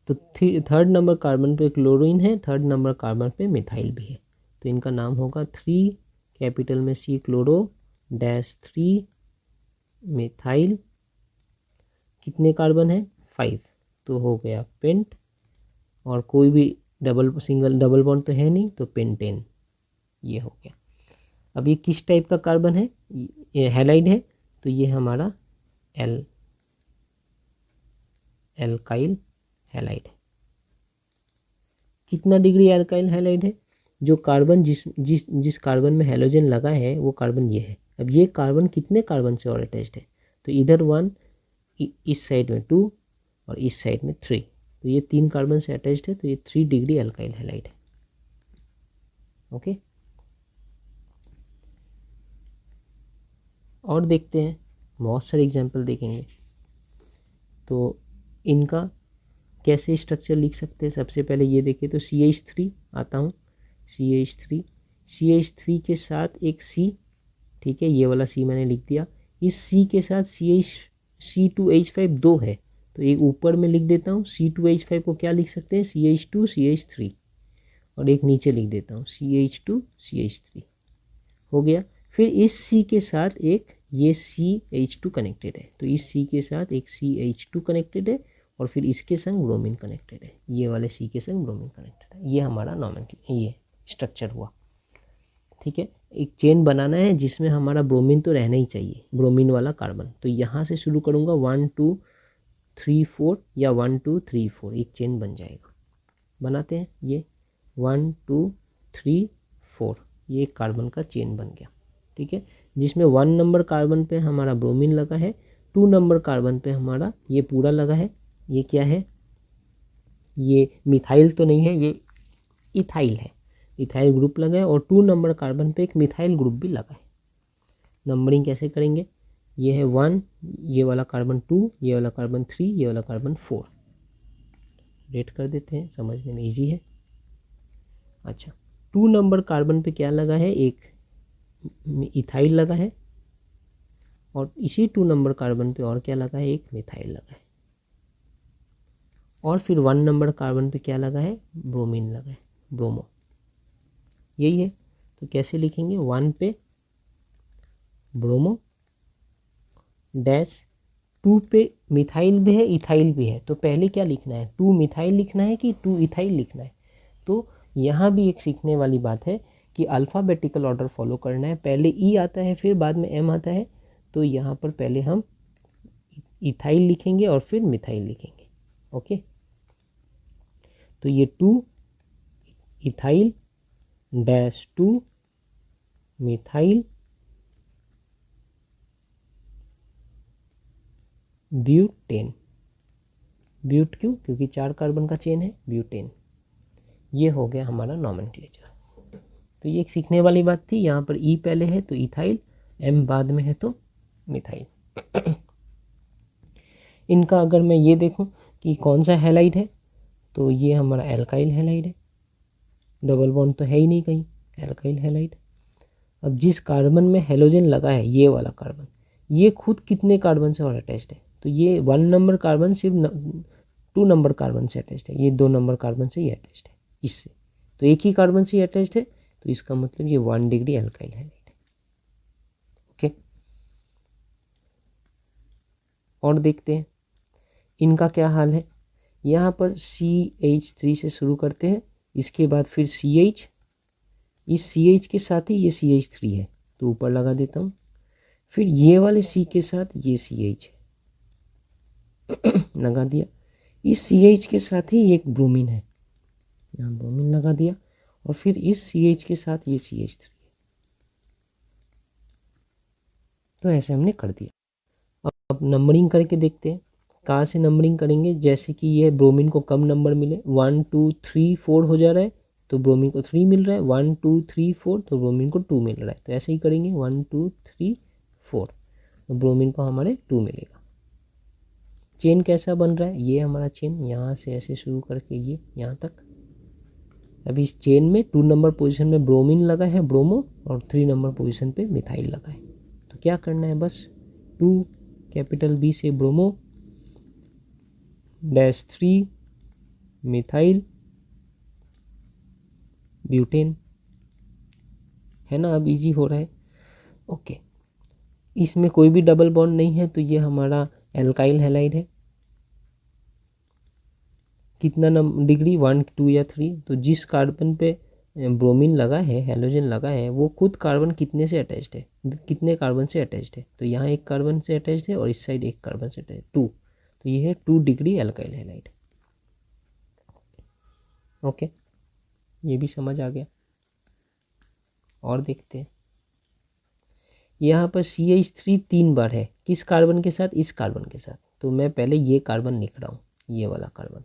तो थर्ड नंबर कार्बन पे क्लोरीन है, थर्ड नंबर कार्बन पे मिथाइल भी है, तो इनका नाम होगा 3 कैपिटल में C क्लोरो डैश 3 मिथाइल। कितने कार्बन है? 5, तो हो गया पेंट, और कोई भी डबल बॉन्ड तो है नहीं, तो पेंटेन ये हो गया। अब ये किस टाइप का कार्बन है? ये हैलाइड है, तो ये हमारा एल्काइल हैलाइड है। कितना डिग्री एल्काइल हैलाइड है? जो कार्बन जिस कार्बन में हैलोजन लगा है वो कार्बन ये है। अब ये कार्बन कितने कार्बन से और अटैच्ड है? तो इधर 1, इस साइड में 2 और इस साइड में 3, तो ये 3 कार्बन से अटैच्ड है, तो ये 3 डिग्री एल्काइल हैलाइड है। ओके, और देखते हैं, बहुत सारे एग्जाम्पल देखेंगे। तो इनका कैसे स्ट्रक्चर लिख सकते हैं? सबसे पहले ये देखें तो CH3 आता हूँ, CH3 के साथ एक C, ठीक है, ये वाला C मैंने लिख दिया। इस C के साथ C2H5 2 है, तो एक ऊपर में लिख देता हूँ। C2H5 को क्या लिख सकते हैं? CH2 CH3, और एक नीचे लिख देता हूँ CH2 CH3 हो गया। फिर इस C के साथ एक ये CH2 कनेक्टेड है, तो इस C के साथ एक CH2 कनेक्टेड है, और फिर इसके संग ब्रोमीन कनेक्टेड है, ये वाले C के संग ब्रोमीन कनेक्टेड है। ये हमारा ये स्ट्रक्चर हुआ। ठीक है, एक चेन बनाना है जिसमें हमारा ब्रोमीन तो रहना ही चाहिए, ब्रोमीन वाला कार्बन। तो यहाँ से शुरू करूँगा 1 2 3 4 या 1 2 3 4, एक चेन बन जाएगा। बनाते हैं, ये 1 2 3 4, ये एक कार्बन का चेन बन गया। ठीक है, जिसमें 1 नंबर कार्बन पे हमारा ब्रोमीन लगा है, 2 नंबर कार्बन पे हमारा ये पूरा लगा है। ये क्या है? ये मिथाइल तो नहीं है, ये इथाइल है, इथाइल ग्रुप लगा है, और 2 नंबर कार्बन पे एक मिथाइल ग्रुप भी लगा है। नंबरिंग कैसे करेंगे? ये है 1, ये वाला कार्बन 2, ये वाला कार्बन 3, ये वाला कार्बन 4। रेट कर देते हैं, समझने में इजी है। अच्छा, 2 नंबर कार्बन पे क्या लगा है? एक इथाइल लगा है, और इसी 2 नंबर कार्बन पे और क्या लगा है? एक मिथाइल लगा है। और फिर 1 नंबर कार्बन पे क्या लगा है? ब्रोमीन लगा है, ब्रोमो, यही है। तो कैसे लिखेंगे? 1 पे ब्रोमो डैश 2 पे मिथाइल भी है, इथाइल भी है, तो पहले क्या लिखना है? 2 मिथाइल लिखना है कि 2 इथाइल लिखना है? तो यहाँ भी एक सीखने वाली बात है कि अल्फ़ाबेटिकल ऑर्डर फॉलो करना है। पहले E आता है, फिर बाद में M आता है, तो यहाँ पर पहले हम इथाइल लिखेंगे और फिर मिथाइल लिखेंगे। ओके, तो ये 2 ethyl dash 2 methyl butane. But क्यों? क्योंकि 4 कार्बन का चेन है, ब्यूटेन। ये हो गया हमारा नॉमेनक्लेचर। तो ये एक सीखने वाली बात थी। यहाँ पर E पहले है तो इथाइल, M बाद में है तो मिथाइल। इनका अगर मैं ये देखूं कि कौन सा हैलाइड है, तो ये हमारा एल्काइल हैलाइड है, डबल बॉन्ड तो है ही नहीं कहीं, एल्काइल हैलाइड। अब जिस कार्बन में हेलोजन लगा है, ये वाला कार्बन, ये खुद कितने कार्बन से और अटैच्ड है? तो ये 1 नंबर कार्बन सिर्फ 2 नंबर कार्बन से अटैच्ड है, ये 2 नंबर कार्बन से ही अटैच्ड है इससे, तो एक ही कार्बन से ही अटैच्ड है, तो इसका मतलब ये 1 डिग्री एल्काइल हैलाइड है। ओके, और देखते हैं इनका क्या हाल है। यहाँ पर CH3 से शुरू करते हैं, इसके बाद फिर CH, इस CH के साथ ही ये CH3 है तो ऊपर लगा देता हूँ, फिर ये वाले C के साथ ये CH लगा दिया, इस CH के साथ ही एक ब्रोमीन है, यहाँ ब्रोमीन लगा दिया, और फिर इस CH के साथ ये CH3 है। तो ऐसे हमने कर दिया। अब नंबरिंग करके देखते हैं, कहाँ से नंबरिंग करेंगे। जैसे कि ये ब्रोमीन को कम नंबर मिले, 1 2 3 4 हो जा रहा है तो ब्रोमीन को 3 मिल रहा है, 1 2 3 4 तो ब्रोमीन को 2 मिल रहा है। तो ऐसे ही करेंगे 1 2 3 4 तो ब्रोमीन को हमारे 2 मिलेगा। चेन कैसा बन रहा है, ये हमारा चेन यहाँ से ऐसे शुरू करके ये यहाँ तक। अभी इस चेन में 2 नंबर पोजीशन में ब्रोमीन लगा है, ब्रोमो, और 3 नंबर पोजीशन पे मिथाइल लगा है। तो क्या करना है, बस 2 कैपिटल B से ब्रोमो -3 मिथाइल ब्यूटेन, है ना। अब इजी हो रहा है। ओके, इसमें कोई भी डबल बॉन्ड नहीं है तो ये हमारा एल्काइल हैलाइड है। कितना डिग्री, 1 2 या 3। तो जिस कार्बन पे ब्रोमीन लगा है, हैलोजन लगा है, वो खुद कार्बन कितने से अटैच्ड है, कितने कार्बन से अटैच्ड है। तो यहाँ एक कार्बन से अटैच्ड है और इस साइड एक कार्बन से अटैच्ड, 2। तो ये है 2 डिग्री एल्काइल हैलाइड। ओके, ये भी समझ आ गया। और देखते हैं, यहाँ पर CH3 3 बार है, किस कार्बन के साथ, इस कार्बन के साथ। तो मैं पहले ये कार्बन लिख रहा हूँ, ये वाला कार्बन,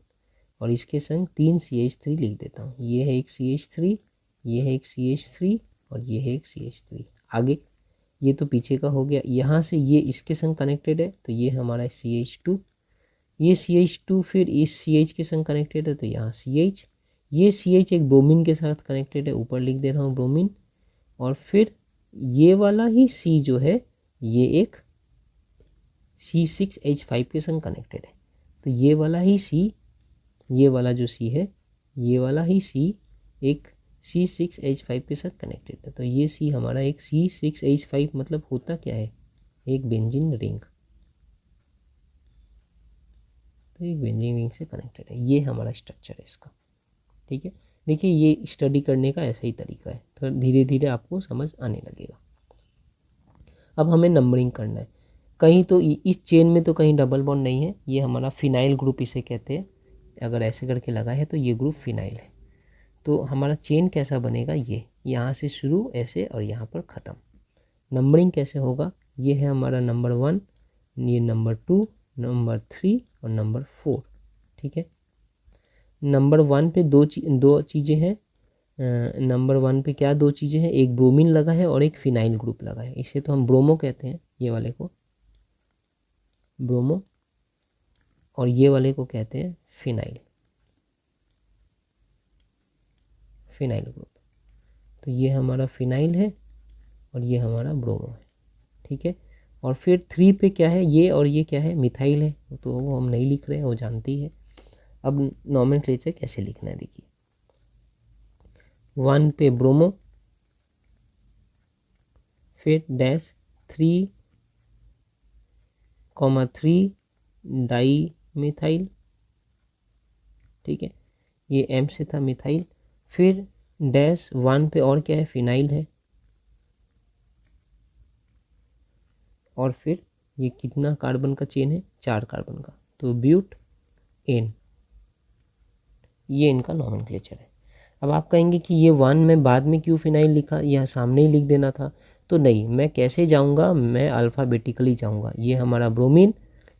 और इसके संग 3 CH3 लिख देता हूँ। ये है एक CH3, ये है एक CH3 और ये है एक CH3। आगे ये तो पीछे का हो गया, यहाँ से ये इसके संग कनेक्टेड है तो ये हमारा CH2, ये CH2 फिर इस CH के संग कनेक्टेड है तो यहाँ CH, ये CH एक ब्रोमीन के साथ कनेक्टेड है, ऊपर लिख दे रहा हूँ ब्रोमीन, और फिर ये वाला ही C जो है ये एक C6H5 के संग कनेक्टेड है। तो ये वाला ही C, ये वाला जो C है, ये वाला ही C एक C6H5 के साथ कनेक्टेड है। तो ये C हमारा एक C6H5 मतलब होता क्या है, एक बेंजीन रिंग। तो एक बेंजीन रिंग से कनेक्टेड है, ये हमारा स्ट्रक्चर है इसका। ठीक है, देखिए ये स्टडी करने का ऐसा ही तरीका है, तो धीरे धीरे आपको समझ आने लगेगा। अब हमें नंबरिंग करना है। कहीं तो इस चेन में तो कहीं डबल बॉन्ड नहीं है, ये हमारा फिनाइल ग्रुप इसे कहते हैं। अगर ऐसे करके लगा है तो ये ग्रुप फिनाइल है। तो हमारा चेन कैसा बनेगा, ये यहाँ से शुरू ऐसे और यहाँ पर ख़त्म। नंबरिंग कैसे होगा, ये है हमारा नंबर 1, ये नंबर 2, नंबर 3 और नंबर 4। ठीक है, नंबर 1 पे दो चीज़ें हैं। नंबर 1 पे क्या दो चीज़ें हैं, एक ब्रोमीन लगा है और एक फिनाइल ग्रुप लगा है। इसे तो हम ब्रोमो कहते हैं, ये वाले को ब्रोमो, और ये वाले को कहते हैं फिनाइल, फिनाइल ग्रुप। तो ये हमारा फिनाइल है और ये हमारा ब्रोमो है। ठीक है, और फिर 3 पे क्या है, ये और ये क्या है, मिथाइल है, तो वो हम नहीं लिख रहे हैं, वो जानती है। अब नॉमेनक्लेचर कैसे लिखना है, देखिए 1 पे ब्रोमो, फिर डैश 3,3 डाई मिथाइल। ठीक है, ये M से था मिथाइल, फिर डैश 1 पे और क्या है, फिनाइल है, और फिर ये कितना कार्बन का चेन है, 4 कार्बन का, तो ब्यूट एन। ये इनका नॉमेनक्लेचर है। अब आप कहेंगे कि ये 1 में बाद में क्यों फिनाइल लिखा, यह सामने ही लिख देना था। तो नहीं, मैं कैसे जाऊंगा, मैं अल्फ़ाबेटिकली जाऊंगा। ये हमारा ब्रोमीन,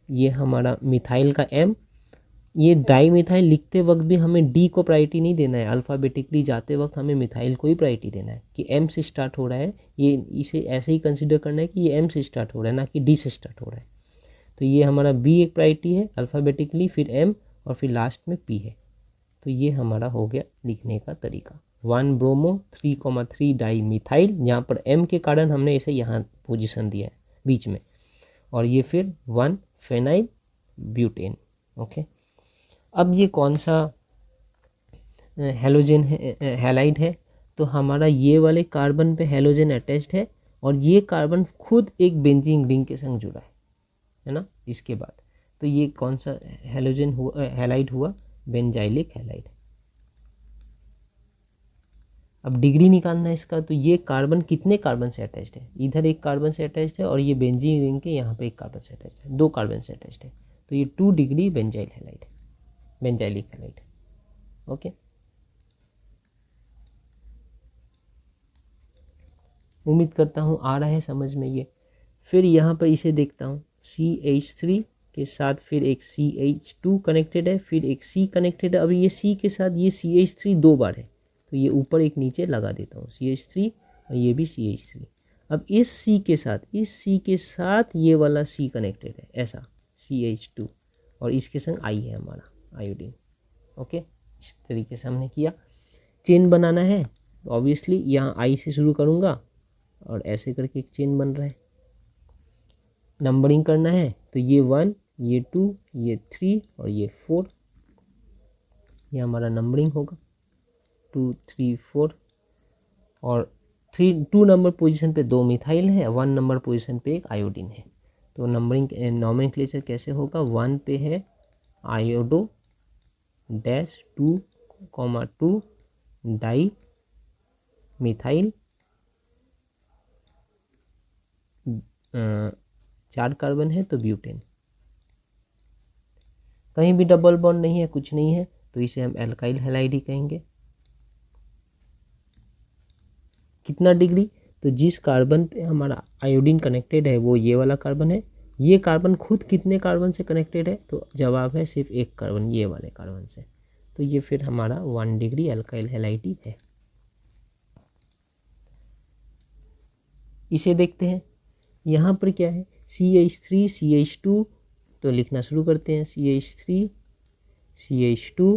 ये हमारा मिथाइल का M, ये डाई मिथाइल लिखते वक्त भी हमें D को प्रायोरिटी नहीं देना है, अल्फ़ाबेटिकली जाते वक्त हमें मिथाइल को ही प्रायोरिटी देना है कि M से स्टार्ट हो रहा है, ये इसे ऐसे ही कंसिडर करना है कि ये M से स्टार्ट हो रहा है, ना कि D से स्टार्ट हो रहा है। तो ये हमारा B एक प्रायोरिटी है अल्फ़ाबेटिकली, फिर M और फिर लास्ट में P है। तो ये हमारा हो गया लिखने का तरीका, 1 ब्रोमो 3,3 डाई मिथाइल, यहाँ पर M के कारण हमने इसे यहाँ पोजीशन दिया है बीच में, और ये फिर 1 फेनाइल ब्यूटेन। ओके, अब ये कौन सा हेलोजन है, हैलाइड है, तो हमारा ये वाले कार्बन पे हेलोजन अटैच्ड है और ये कार्बन खुद एक बेंजीन रिंग के संग जुड़ा है ना। इसके बाद तो ये कौन सा हेलोजन हुआ, हैलाइड हुआ? Benzylic halide. अब डिग्री निकालना है इसका, तो ये कार्बन कितने कार्बन से अटैच्ड है? इधर एक कार्बन से अटैच्ड है और ये बेंजीन रिंग के यहाँ पे एक कार्बन से अटैच्ड है, 2 कार्बन से अटैच्ड है, तो ये 2 डिग्री बेंजाइल हैलाइड है, बेंजाइलिक हैलाइड। ओके, उम्मीद करता हूँ आ रहा है समझ में ये। फिर यहाँ पर इसे देखता हूँ, CH3 के साथ फिर एक CH2 कनेक्टेड है, फिर एक C कनेक्टेड है। अभी ये C के साथ ये CH3 2 बार है, तो ये ऊपर एक नीचे लगा देता हूँ CH3 और ये भी CH3। अब इस C के साथ ये वाला C कनेक्टेड है, ऐसा CH2, और इसके संग I है हमारा आयोडीन। ओके, इस तरीके से हमने किया। चेन बनाना है, ऑब्वियसली यहाँ I से शुरू करूँगा और ऐसे करके एक चेन बन रहा है। नंबरिंग करना है तो ये 1, ये 2, ये 3 और ये 4, ये हमारा नंबरिंग होगा 2, 3, 4। और 2 नंबर पोजीशन पे 2 मिथाइल है, 1 नंबर पोजीशन पे एक आयोडीन है। तो नंबरिंग नॉमेनक्लेचर कैसे होगा? 1 पे है iodo dash 2,2 di methyl 4 carbon है तो ब्यूटेन। कहीं भी डबल बॉन्ड नहीं है, कुछ नहीं है, तो इसे हम एल्काइल हैलाइड ही कहेंगे। कितना डिग्री? तो जिस कार्बन पे हमारा आयोडीन कनेक्टेड है वो ये वाला कार्बन है। ये कार्बन खुद कितने कार्बन से कनेक्टेड है? तो जवाब है सिर्फ एक कार्बन, ये वाले कार्बन से। तो ये फिर हमारा 1 डिग्री एल्काइल हैलाइड ही है। इसे देखते हैं, यहाँ पर क्या है? CH3 CH2, तो लिखना शुरू करते हैं CH3 CH2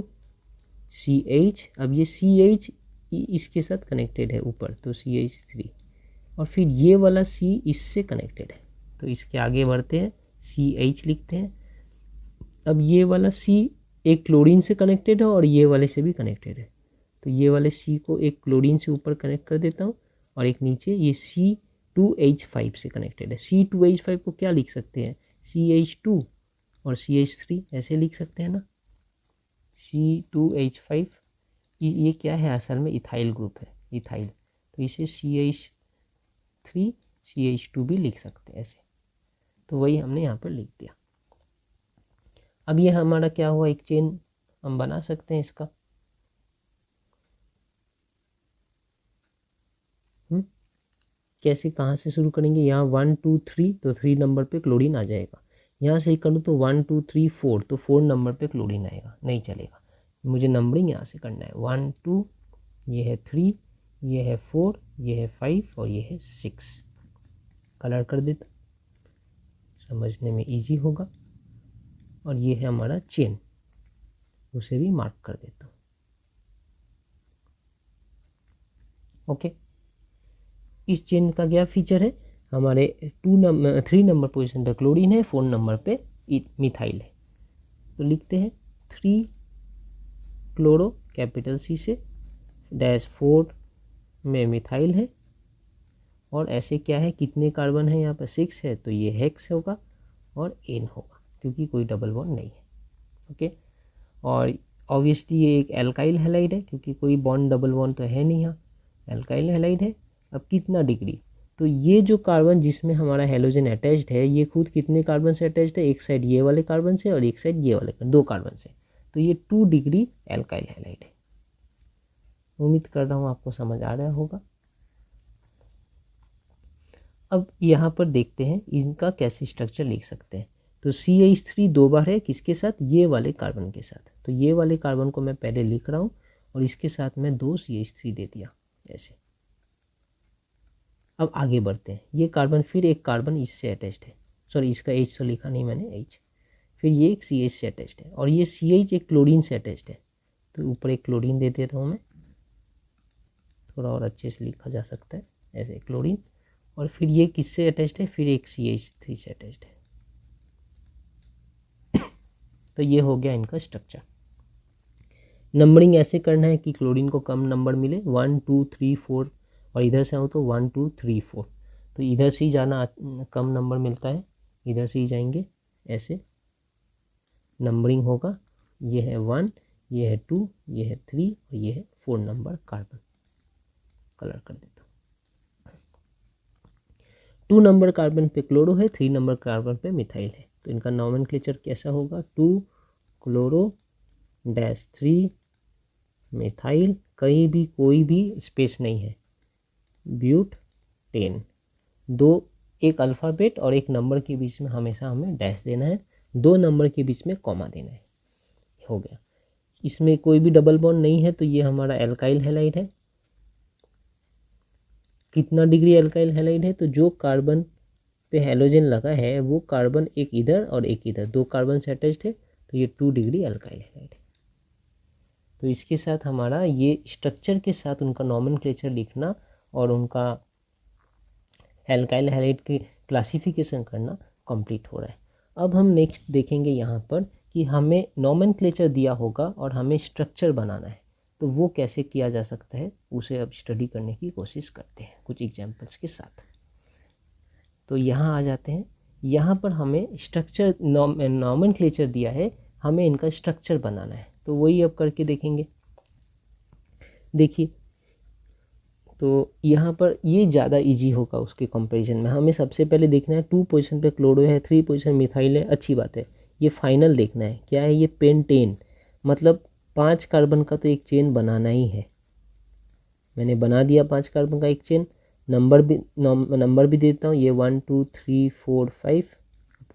CH। अब ये CH इसके साथ कनेक्टेड है ऊपर, तो CH3, और फिर ये वाला C इससे कनेक्टेड है, तो इसके आगे बढ़ते हैं CH लिखते हैं। अब ये वाला C एक क्लोरीन से कनेक्टेड है और ये वाले से भी कनेक्टेड है, तो ये वाले C को एक क्लोरीन से ऊपर कनेक्ट कर देता हूँ, और एक नीचे ये C2H5 से कनेक्टेड है। C2H5 को क्या लिख सकते हैं? CH2 और CH3 ऐसे लिख सकते हैं ना। C2H5 ये क्या है? असल में इथाइल ग्रुप है, इथाइल, तो इसे CH3 CH2 भी लिख सकते हैं ऐसे। तो वही हमने यहाँ पर लिख दिया। अब ये हमारा क्या हुआ? एक चेन हम बना सकते हैं इसका। कैसे, कहाँ से शुरू करेंगे? यहाँ 1 2 3, तो 3 नंबर पे क्लोरीन आ जाएगा। यहाँ से करूँ तो 1 2 3 4, तो 4 नंबर पे क्लोरीन आएगा, नहीं चलेगा। मुझे नंबरिंग यहाँ से करना है, 1 2, ये है 3, ये है 4, ये है 5 और ये है 6। कलर कर देता, समझने में इजी होगा। और ये है हमारा चेन, उसे भी मार्क कर देता हूँ। ओके, इस चेन का क्या फीचर है? हमारे 3 नंबर पोजीशन पे क्लोरीन है, 4 नंबर पे मिथाइल है, तो लिखते हैं 3 क्लोरो कैपिटल C से डैश 4 में मिथाइल है, और ऐसे क्या है, कितने कार्बन है यहाँ पर? 6 है, तो ये हेक्स होगा और एन होगा, क्योंकि कोई डबल बॉन्ड नहीं है। ओके, और ऑब्वियसली ये एक एल्काइल हैलाइड है, क्योंकि कोई बॉन्ड डबल बॉन्ड तो है नहीं, यहाँ एल्काइल हैलाइड है। अब कितना डिग्री? तो ये जो कार्बन जिसमें हमारा हेलोजन अटैच्ड है, ये खुद कितने कार्बन से अटैच्ड है? एक साइड ये वाले कार्बन से और एक साइड ये वाले 2 कार्बन से, तो ये 2 डिग्री एल्काइल हैलाइड है। उम्मीद कर रहा हूँ आपको समझ आ रहा होगा। अब यहाँ पर देखते हैं इनका कैसे स्ट्रक्चर लिख सकते हैं। तो CH3 2 बार है, किसके साथ? ये वाले कार्बन के साथ। तो ये वाले कार्बन को मैं पहले लिख रहा हूँ और इसके साथ मैं 2 CH3 दे दिया ऐसे। अब आगे बढ़ते हैं, ये कार्बन फिर एक कार्बन इससे अटैच्ड है, सॉरी इसका H तो लिखा नहीं मैंने, H। फिर ये एक CH से अटैच्ड है, और ये CH एक क्लोरीन से अटैच्ड है, तो ऊपर एक क्लोरीन दे देता हूँ मैं, थोड़ा और अच्छे से लिखा जा सकता है ऐसे, क्लोरीन। और फिर ये किससे अटैच्ड है? फिर एक CH3 से अटैच्ड है। तो ये हो गया इनका स्ट्रक्चर। नंबरिंग ऐसे करना है कि क्लोरीन को कम नंबर मिले, 1 2 3 4, और इधर से आऊँ तो 1 2 3 4, तो इधर से ही जाना कम नंबर मिलता है, इधर से ही जाएंगे ऐसे। नंबरिंग होगा। ये है 1, ये है 2, ये है 3 और ये है 4 नंबर कार्बन। कलर कर देता हूँ। 2 नंबर कार्बन पे क्लोरो है, 3 नंबर कार्बन पे मिथाइल है। तो इनका नॉमेनक्लेचर कैसा होगा? 2 क्लोरो डैश 3 मिथाइल, कहीं भी कोई भी स्पेस नहीं है, ब्यूट 10। दो, एक अल्फ़ाबेट और एक नंबर के बीच में हमेशा हमें डैश देना है, 2 नंबर के बीच में कॉमा देना है। हो गया। इसमें कोई भी डबल बॉन्ड नहीं है, तो ये हमारा एल्काइल हैलाइड है। कितना डिग्री एल्काइल हैलाइड है? तो जो कार्बन पे हेलोजन लगा है वो कार्बन एक इधर और एक इधर, 2 कार्बन से अटैच्ड है, तो ये 2 डिग्री एल्काइल हैलाइड है। तो इसके साथ हमारा ये स्ट्रक्चर के साथ उनका नॉमेनक्लेचर लिखना और उनका एल्काइल हैलाइड के क्लासिफिकेशन करना कंप्लीट हो रहा है। अब हम नेक्स्ट देखेंगे यहाँ पर कि हमें नॉमेनक्लेचर दिया होगा और हमें स्ट्रक्चर बनाना है, तो वो कैसे किया जा सकता है उसे अब स्टडी करने की कोशिश करते हैं कुछ एग्जाम्पल्स के साथ। तो यहाँ आ जाते हैं। यहाँ पर हमें स्ट्रक्चर नॉमेनक्लेचर दिया है, हमें इनका स्ट्रक्चर बनाना है, तो वही अब करके देखेंगे। देखिए, तो यहाँ पर ये ज़्यादा इजी होगा उसके कंपैरिजन में। हमें सबसे पहले देखना है 2 पोजीशन पे क्लोरो है, 3 पोजीशन मिथाइल है, अच्छी बात है। ये फाइनल देखना है क्या है, ये पेंटेन, मतलब 5 कार्बन का तो एक चेन बनाना ही है। मैंने बना दिया 5 कार्बन का एक चेन। नंबर भी देता हूँ, ये 1 2 3 4 5,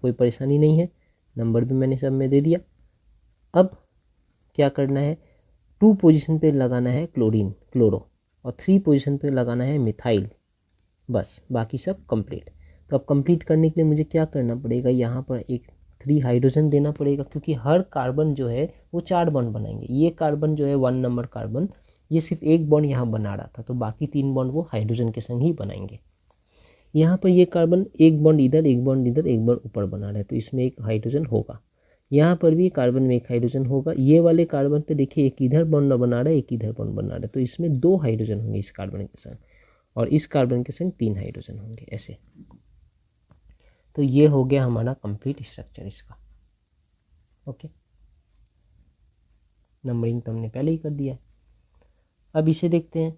कोई परेशानी नहीं है, नंबर भी मैंने सब में दे दिया। अब क्या करना है, 2 पोजीशन पे लगाना है क्लोरो और 3 पोजीशन पे लगाना है मिथाइल, बस बाकी सब कंप्लीट। तो अब कंप्लीट करने के लिए मुझे क्या करना पड़ेगा, यहाँ पर एक 3 हाइड्रोजन देना पड़ेगा, क्योंकि हर कार्बन जो है वो 4 बॉन्ड बनाएंगे। ये कार्बन जो है 1 नंबर कार्बन, ये सिर्फ एक बॉन्ड यहाँ बना रहा था, तो बाकी 3 बॉन्ड वो हाइड्रोजन के संग ही बनाएंगे। यहाँ पर ये कार्बन एक बॉन्ड इधर, एक बॉन्ड इधर, एक बॉन्ड ऊपर बना रहा है, तो इसमें एक हाइड्रोजन होगा। यहाँ पर भी कार्बन में एक हाइड्रोजन होगा। ये वाले कार्बन पे देखिए एक इधर बॉन्ड बना रहा है, एक इधर बॉन्ड बना रहा है, तो इसमें 2 हाइड्रोजन होंगे इस कार्बन के संग, और इस कार्बन के संग 3 हाइड्रोजन होंगे ऐसे। तो ये हो गया हमारा कंप्लीट स्ट्रक्चर इसका। ओके, नंबरिंग तो हमने पहले ही कर दिया है। अब इसे देखते हैं।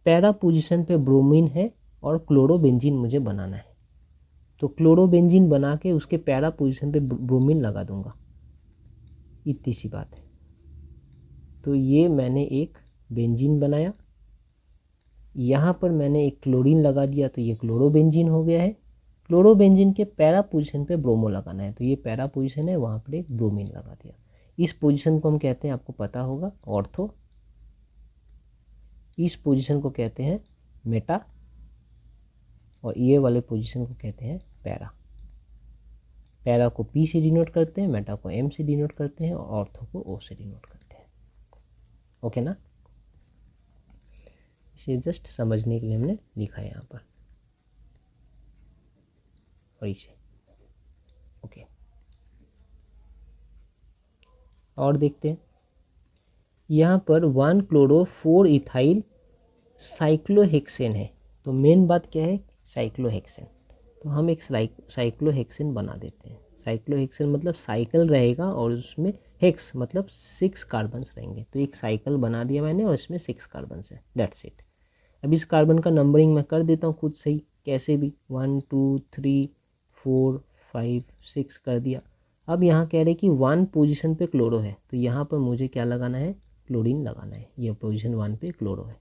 पैरा पोजीशन पे ब्रोमीन है और क्लोरोबेंजीन मुझे बनाना है, तो क्लोरोबेंजीन बना के उसके पैरा पोजीशन पे ब्रोमीन लगा दूंगा, इतनी सी बात है। तो ये मैंने एक बेंजीन बनाया, यहाँ पर मैंने एक क्लोरीन लगा दिया, तो ये क्लोरोबेंजीन हो गया है। क्लोरोबेंजीन के पैरा पोजीशन पे ब्रोमो लगाना है, तो ये पैरा पोजीशन है, वहाँ पर एक ब्रोमीन लगा दिया। इस पोजीशन को हम कहते हैं, आपको पता होगा, ऑर्थो। इस पोजीशन को कहते हैं मेटा, और ये वाले पोजीशन को कहते हैं पैरा। पैरा को P से डिनोट करते हैं, मेटा को M से डिनोट करते हैं, और ऑर्थो को O से डिनोट करते हैं। ओके ना, इसे जस्ट समझने के लिए हमने लिखा है यहाँ पर, और इसे ओके। और देखते हैं, यहाँ पर 1 क्लोरो 4 इथाइल साइक्लोहेक्सेन है। तो मेन बात क्या है, साइक्लोहेक्सेन। तो हम एक साइक्लोहेक्सेन बना देते हैं। साइक्लोहेक्सेन मतलब साइकिल रहेगा और उसमें हेक्स मतलब 6 कार्बन्स रहेंगे, तो एक साइकिल बना दिया मैंने और इसमें 6 कार्बन्स है, दैट्स इट। अब इस कार्बन का नंबरिंग मैं कर देता हूँ खुद से ही, कैसे भी 1 2 3 4 5 6 कर दिया। अब यहाँ कह रहे कि 1 पोजीशन पे क्लोरो है, तो यहाँ पर मुझे क्या लगाना है, क्लोरीन लगाना है। ये पोजीशन 1 पे क्लोरो है।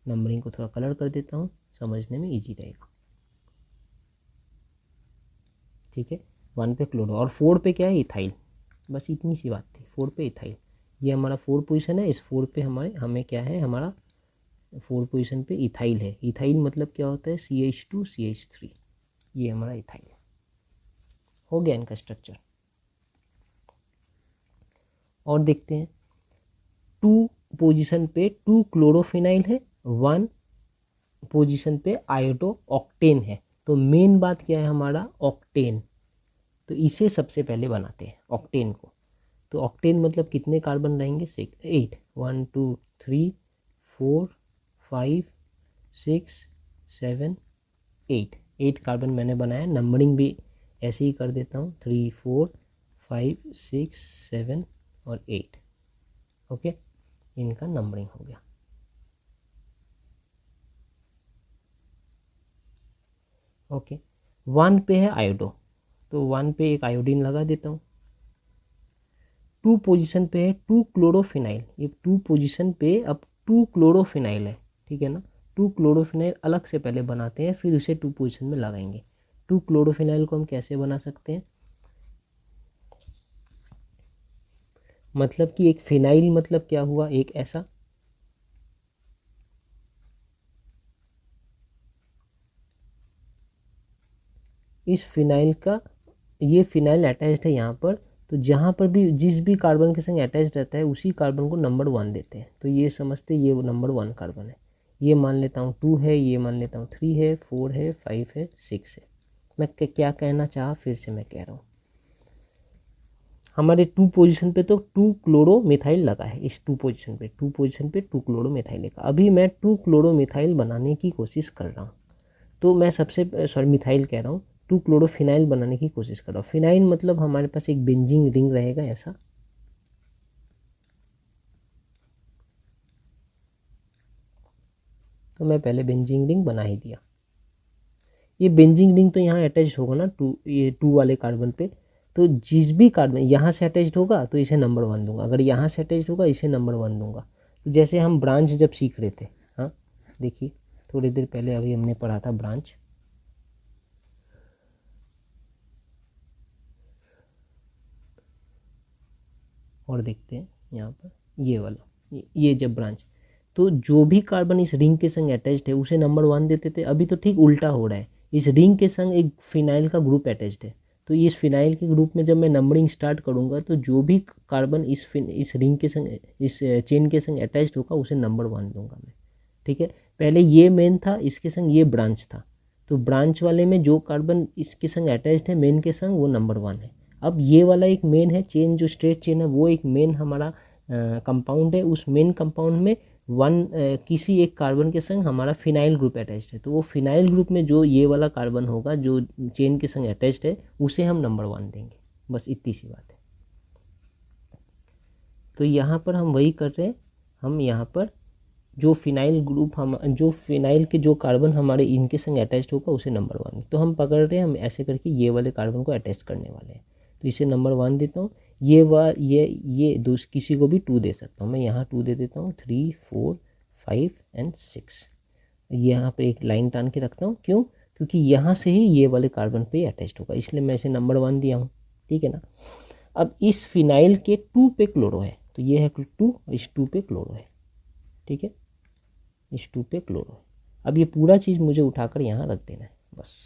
नंबरिंग को थोड़ा कलर कर देता हूँ, समझने में इजी रहेगा। ठीक है, 1 पे क्लोरो और 4 पे क्या है, इथाइल। बस इतनी सी बात थी, 4 पे इथाइल। ये हमारा 4 पोजीशन है, इस 4 पे हमें क्या है, हमारा 4 पोजीशन पे इथाइल है। इथाइल मतलब क्या होता है, CH2 CH3, ये हमारा इथाइल है। हो गया इनका स्ट्रक्चर। और देखते हैं, 2 पोजीशन पे 2 क्लोरोफिनाइल है, 1 पोजीशन पे आयोडो ऑक्टेन है। तो मेन बात क्या है हमारा, ऑक्टेन। तो इसे सबसे पहले बनाते हैं ऑक्टेन को। तो ऑक्टेन मतलब कितने कार्बन रहेंगे, 8, 1 2 3 4 5 6 7 8 कार्बन मैंने बनाया। नंबरिंग भी ऐसे ही कर देता हूँ, 3 4 5, 6, 7 और 8। ओके, इनका नंबरिंग हो गया। ओके, 1 पे है आयोडो, तो 1 पे एक आयोडीन लगा देता हूँ। 2 पोजीशन पे है 2 क्लोरोफिनाइल, ये 2 पोजीशन पे अब 2 क्लोरोफिनाइल है, ठीक है ना। 2 क्लोरोफिनाइल अलग से पहले बनाते हैं, फिर उसे 2 पोजीशन में लगाएंगे। 2 क्लोरोफिनाइल को हम कैसे बना सकते हैं, मतलब कि एक फिनाइल मतलब क्या हुआ, एक ऐसा, इस फिनाइल का, ये फिनाइल अटैच्ड है यहाँ पर, तो जहाँ पर भी जिस भी कार्बन के संग अटैच्ड रहता है उसी कार्बन को नंबर 1 देते हैं। तो ये समझते ये नंबर 1 कार्बन है। ये मान लेता हूँ 2 है, ये मान लेता हूँ 3 है, 4 है, 5 है, 6 है। मैं क्या कहना चाहा, फिर से मैं कह रहा हूँ, हमारे 2 पोजीशन पे तो 2 क्लोरोमिथाइल लगा है, इस 2 पोजीशन पे 2 पोजीशन पे 2 क्लोरोमिथाइल लगा। अभी मैं 2 क्लोरोमिथाइल बनाने की कोशिश कर रहा हूँ, तो मैं सबसे सॉरी मिथाइल कह रहा हूँ, 2 क्लोरोफिनाइल बनाने की कोशिश कर रहा हूँ। फिनाइल मतलब हमारे पास एक बेंजीन रिंग रहेगा ऐसा, तो मैं पहले बेंजीन रिंग बना ही दिया। ये बेंजीन रिंग तो यहाँ अटैच होगा ना ये 2 वाले कार्बन पे, तो जिस भी कार्बन यहाँ से अटैच्ड होगा तो इसे नंबर 1 दूंगा, अगर यहाँ से अटैच्ड होगा इसे नंबर 1 दूंगा। तो जैसे हम ब्रांच जब सीख रहे थे, हाँ देखिए थोड़ी देर पहले अभी हमने पढ़ा था ब्रांच, और देखते हैं यहाँ पर ये वाला, ये जब ब्रांच, तो जो भी कार्बन इस रिंग के संग अटैच्ड है उसे नंबर 1 देते थे। अभी तो ठीक उल्टा हो रहा है, इस रिंग के संग एक फिनाइल का ग्रुप अटैच्ड है, तो इस फिनाइल के ग्रुप में जब मैं नंबरिंग स्टार्ट करूँगा तो जो भी कार्बन इस रिंग के संग, इस चेन के संग अटैच्ड होगा उसे नंबर 1 दूंगा मैं, ठीक है। पहले ये मेन था, इसके संग ये ब्रांच था, तो ब्रांच वाले में जो कार्बन इसके संग अटैच्ड है मेन के संग वो नंबर 1 है। अब ये वाला एक मेन है चेन, जो स्ट्रेट चेन है वो एक मेन हमारा कंपाउंड है, उस मेन कंपाउंड में किसी एक कार्बन के संग हमारा फिनाइल ग्रुप अटैच्ड है, तो वो फिनाइल ग्रुप में जो ये वाला कार्बन होगा जो चेन के संग अटैच्ड है उसे हम नंबर 1 देंगे, बस इतनी सी बात है। तो यहाँ पर हम वही कर रहे हैं, हम यहाँ पर जो फिनाइल ग्रुप हम जो फिनाइल के जो कार्बन हमारे इनके संग अटैच्ड होगा उसे नंबर 1, तो हम पकड़ रहे हैं, हम ऐसे करके ये वाले कार्बन को अटैच करने वाले हैं, तो इसे नंबर 1 देता हूँ। ये दो किसी को भी 2 दे सकता हूँ, मैं यहाँ 2 दे देता हूँ, 3, 4, 5 एंड 6। यहाँ पर एक लाइन टान के रखता हूँ, क्यों, क्योंकि यहाँ से ही ये वाले कार्बन पे अटैच्ड होगा, इसलिए मैं इसे नंबर 1 दिया हूँ, ठीक है ना। अब इस फिनाइल के 2 पे क्लोरो है, तो ये है 2, इस 2 पे क्लोरो है, ठीक है, इस 2 पे क्लोरो है। अब ये पूरा चीज़ मुझे उठाकर यहाँ रख देना है, बस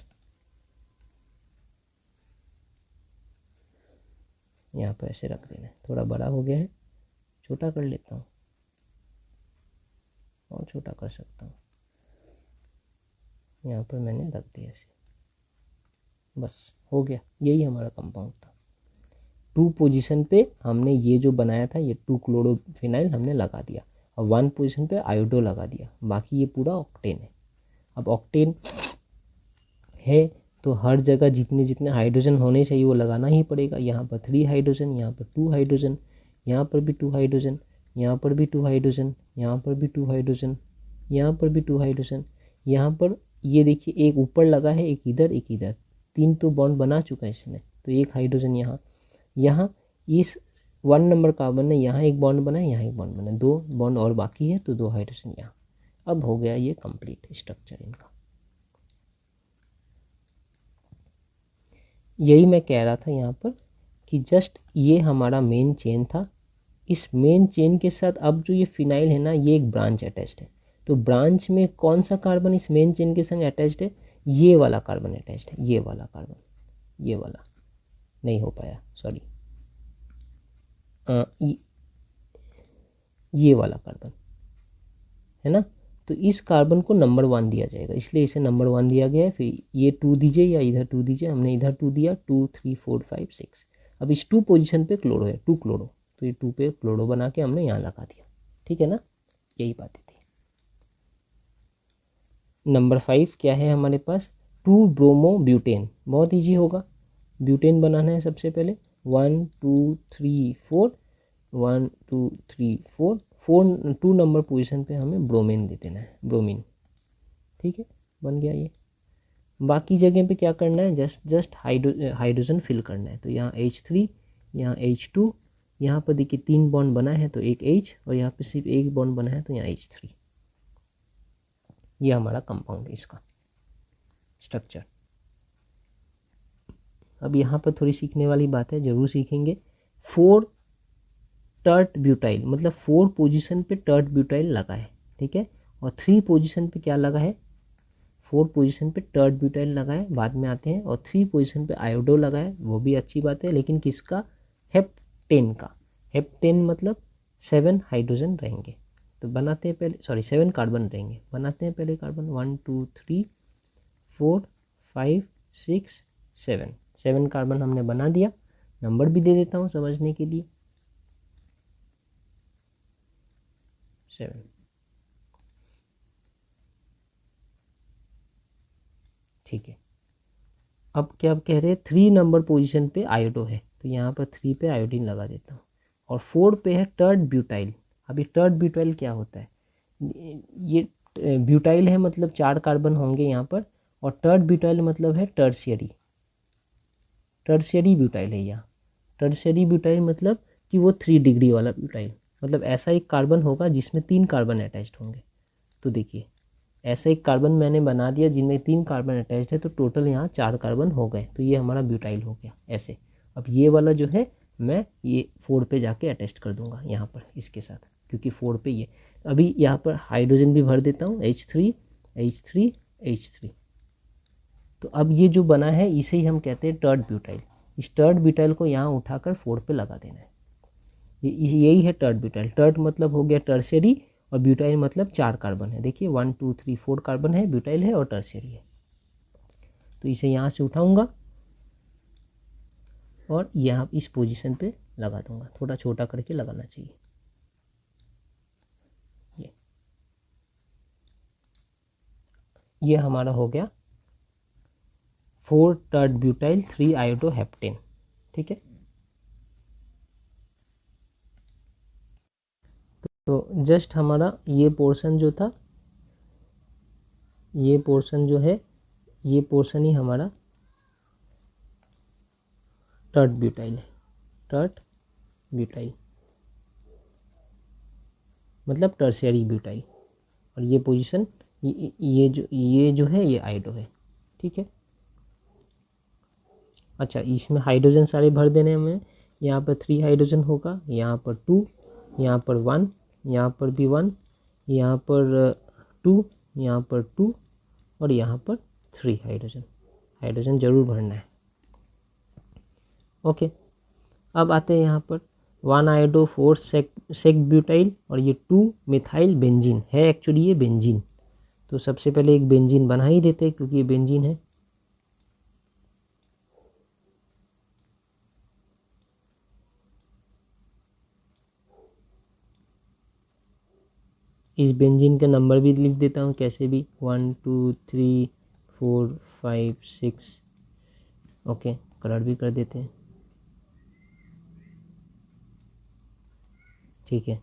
यहाँ पर ऐसे रख देना है। थोड़ा बड़ा हो गया है, छोटा कर लेता हूँ, और छोटा कर सकता हूँ, यहाँ पर मैंने रख दिया ऐसे, बस हो गया। यही हमारा कंपाउंड था। 2 पोजीशन पे हमने ये जो बनाया था, ये 2 क्लोरोफिनाइल हमने लगा दिया, और 1 पोजीशन पे आयोडो लगा दिया, बाकी ये पूरा ऑक्टेन है। अब ऑक्टेन है तो हर जगह जितने जितने हाइड्रोजन होने चाहिए वो लगाना ही पड़ेगा। यहाँ पर 3 हाइड्रोजन, यहाँ पर 2 हाइड्रोजन, यहाँ पर भी 2 हाइड्रोजन, यहाँ पर भी 2 हाइड्रोजन, यहाँ पर भी 2 हाइड्रोजन, यहाँ पर भी 2 हाइड्रोजन, यहाँ पर ये देखिए एक ऊपर लगा है, एक इधर एक इधर, 3 तो बॉन्ड बना चुका है इसने, तो एक हाइड्रोजन यहाँ, यहाँ इस 1 नंबर कार्बन ने यहाँ एक बॉन्ड बनाया, यहाँ एक बॉन्ड बनाया, 2 बॉन्ड और बाकी है, तो 2 हाइड्रोजन यहाँ। अब हो गया ये कंप्लीट स्ट्रक्चर इनका। यही मैं कह रहा था यहाँ पर कि जस्ट ये हमारा मेन चेन था, इस मेन चेन के साथ अब जो ये फिनाइल है ना, ये एक ब्रांच अटैच्ड है, तो ब्रांच में कौन सा कार्बन इस मेन चेन के संग अटैच्ड है, ये वाला कार्बन अटैच्ड है, ये वाला कार्बन, ये वाला नहीं हो पाया सॉरी, ये वाला कार्बन है ना, तो इस कार्बन को नंबर 1 दिया जाएगा, इसलिए इसे नंबर 1 दिया गया है। फिर ये 2 दीजिए या इधर 2 दीजिए, हमने इधर 2 दिया, 2, 3, 4, 5, 6। अब इस 2 पोजीशन पे क्लोरो है, 2 क्लोरो, तो ये 2 पे क्लोरो बना के हमने यहाँ लगा दिया, ठीक है ना, यही बातें थी। नंबर 5 क्या है हमारे पास, 2 ब्रोमो ब्यूटेन, बहुत ईजी होगा। ब्यूटेन बनाना है सबसे पहले, 1 2 3 4, 1 2 3 4, 2 नंबर पोजीशन पे हमें ब्रोमीन दे देना है, ब्रोमीन। ठीक है, बन गया ये। बाकी जगह पे क्या करना है, जस्ट हाइड्रोजन फिल करना है। तो यहाँ H3, यहाँ H2, यहाँ पर देखिए 3 बॉन्ड बना है तो एक H, और यहाँ पे सिर्फ एक बॉन्ड बना है तो यहाँ H3। ये हमारा कंपाउंड है, इसका स्ट्रक्चर। अब यहाँ पर थोड़ी सीखने वाली बात है, ज़रूर सीखेंगे। 4 टर्ट ब्यूटाइल, मतलब 4 पोजीशन पे टर्ट ब्यूटाइल लगा है, ठीक है। और 3 पोजीशन पे क्या लगा है, 4 पोजीशन पे टर्ट ब्यूटाइल लगा है, बाद में आते हैं। और 3 पोजीशन पे आयोडो लगा है, वो भी अच्छी बात है, लेकिन किसका, हेप्टेन का। हेप्टेन मतलब 7 हाइड्रोजन रहेंगे। तो बनाते हैं पहले, सॉरी 7 कार्बन रहेंगे, बनाते हैं पहले कार्बन। 1 2 3 4 5 6 7, 7 कार्बन हमने बना दिया। नंबर भी दे देता हूँ समझने के लिए, 7। ठीक है, अब क्या कह रहे हैं, 3 नंबर पोजीशन पे आयोडो है, तो यहाँ पर 3 पे आयोडीन लगा देता हूँ। और 4 पे है टर्ट ब्यूटाइल। अभी टर्ट ब्यूटाइल क्या होता है, ये ब्यूटाइल है मतलब 4 कार्बन होंगे यहाँ पर, और टर्ट ब्यूटाइल मतलब है टर्शियरी, टर्शियरी ब्यूटाइल है यहाँ। टर्शियरी ब्यूटाइल मतलब कि वो 3 डिग्री वाला ब्यूटाइल, मतलब ऐसा एक कार्बन होगा जिसमें 3 कार्बन अटैच्ड होंगे। तो देखिए ऐसा एक कार्बन मैंने बना दिया जिनमें 3 कार्बन अटैच्ड है, तो टोटल यहाँ 4 कार्बन हो गए, तो ये हमारा ब्यूटाइल हो गया ऐसे। अब ये वाला जो है मैं ये 4 पे जाके अटैच कर दूंगा यहाँ पर इसके साथ, क्योंकि 4 पे ये। अभी यहाँ पर हाइड्रोजन भी भर देता हूँ, H3 H3 H3। तो अब ये जो बना है इसे ही हम कहते हैं टर्ट ब्यूटाइल। इस टर्ट ब्यूटाइल को यहाँ उठाकर 4 पे लगा देना है, यही है टर्ट ब्यूटाइल। टर्ट मतलब हो गया टर्शियरी, और ब्यूटाइल मतलब 4 कार्बन है। देखिए 1 2 3 4 कार्बन है, ब्यूटाइल है और टर्शियरी है। तो इसे यहाँ से उठाऊंगा और यहाँ इस पोजीशन पे लगा दूंगा, थोड़ा छोटा करके लगाना चाहिए। ये हमारा हो गया 4 टर्ट ब्यूटाइल 3 आयोडो हेप्टेन। ठीक है, तो जस्ट हमारा ये पोर्शन जो था, ये पोर्शन जो है, ये पोर्शन ही हमारा टर्ट ब्यूटाइल है। टर्ट ब्यूटाइल मतलब टर्शियरी ब्यूटाइल, और ये पोजीशन ये जो है ये आयोडो है। ठीक है, अच्छा इसमें हाइड्रोजन सारे भर देने हमें। यहाँ पर 3 हाइड्रोजन होगा, यहाँ पर 2, यहाँ पर 1, यहाँ पर भी 1, यहाँ पर 2, यहाँ पर 2, और यहाँ पर 3 हाइड्रोजन। हाइड्रोजन जरूर भरना है। ओके, अब आते हैं यहाँ पर 1 आयोडो 4 सेक ब्यूटाइल, और ये 2 मिथाइल बेंजीन है। एक्चुअली ये बेंजीन, तो सबसे पहले एक बेंजीन बना ही देते हैं क्योंकि ये बेंजीन है। इस बेंजीन का नंबर भी लिख देता हूँ कैसे भी, 1 2 3 4 5 6। ओके, कलर भी कर देते हैं। ठीक है,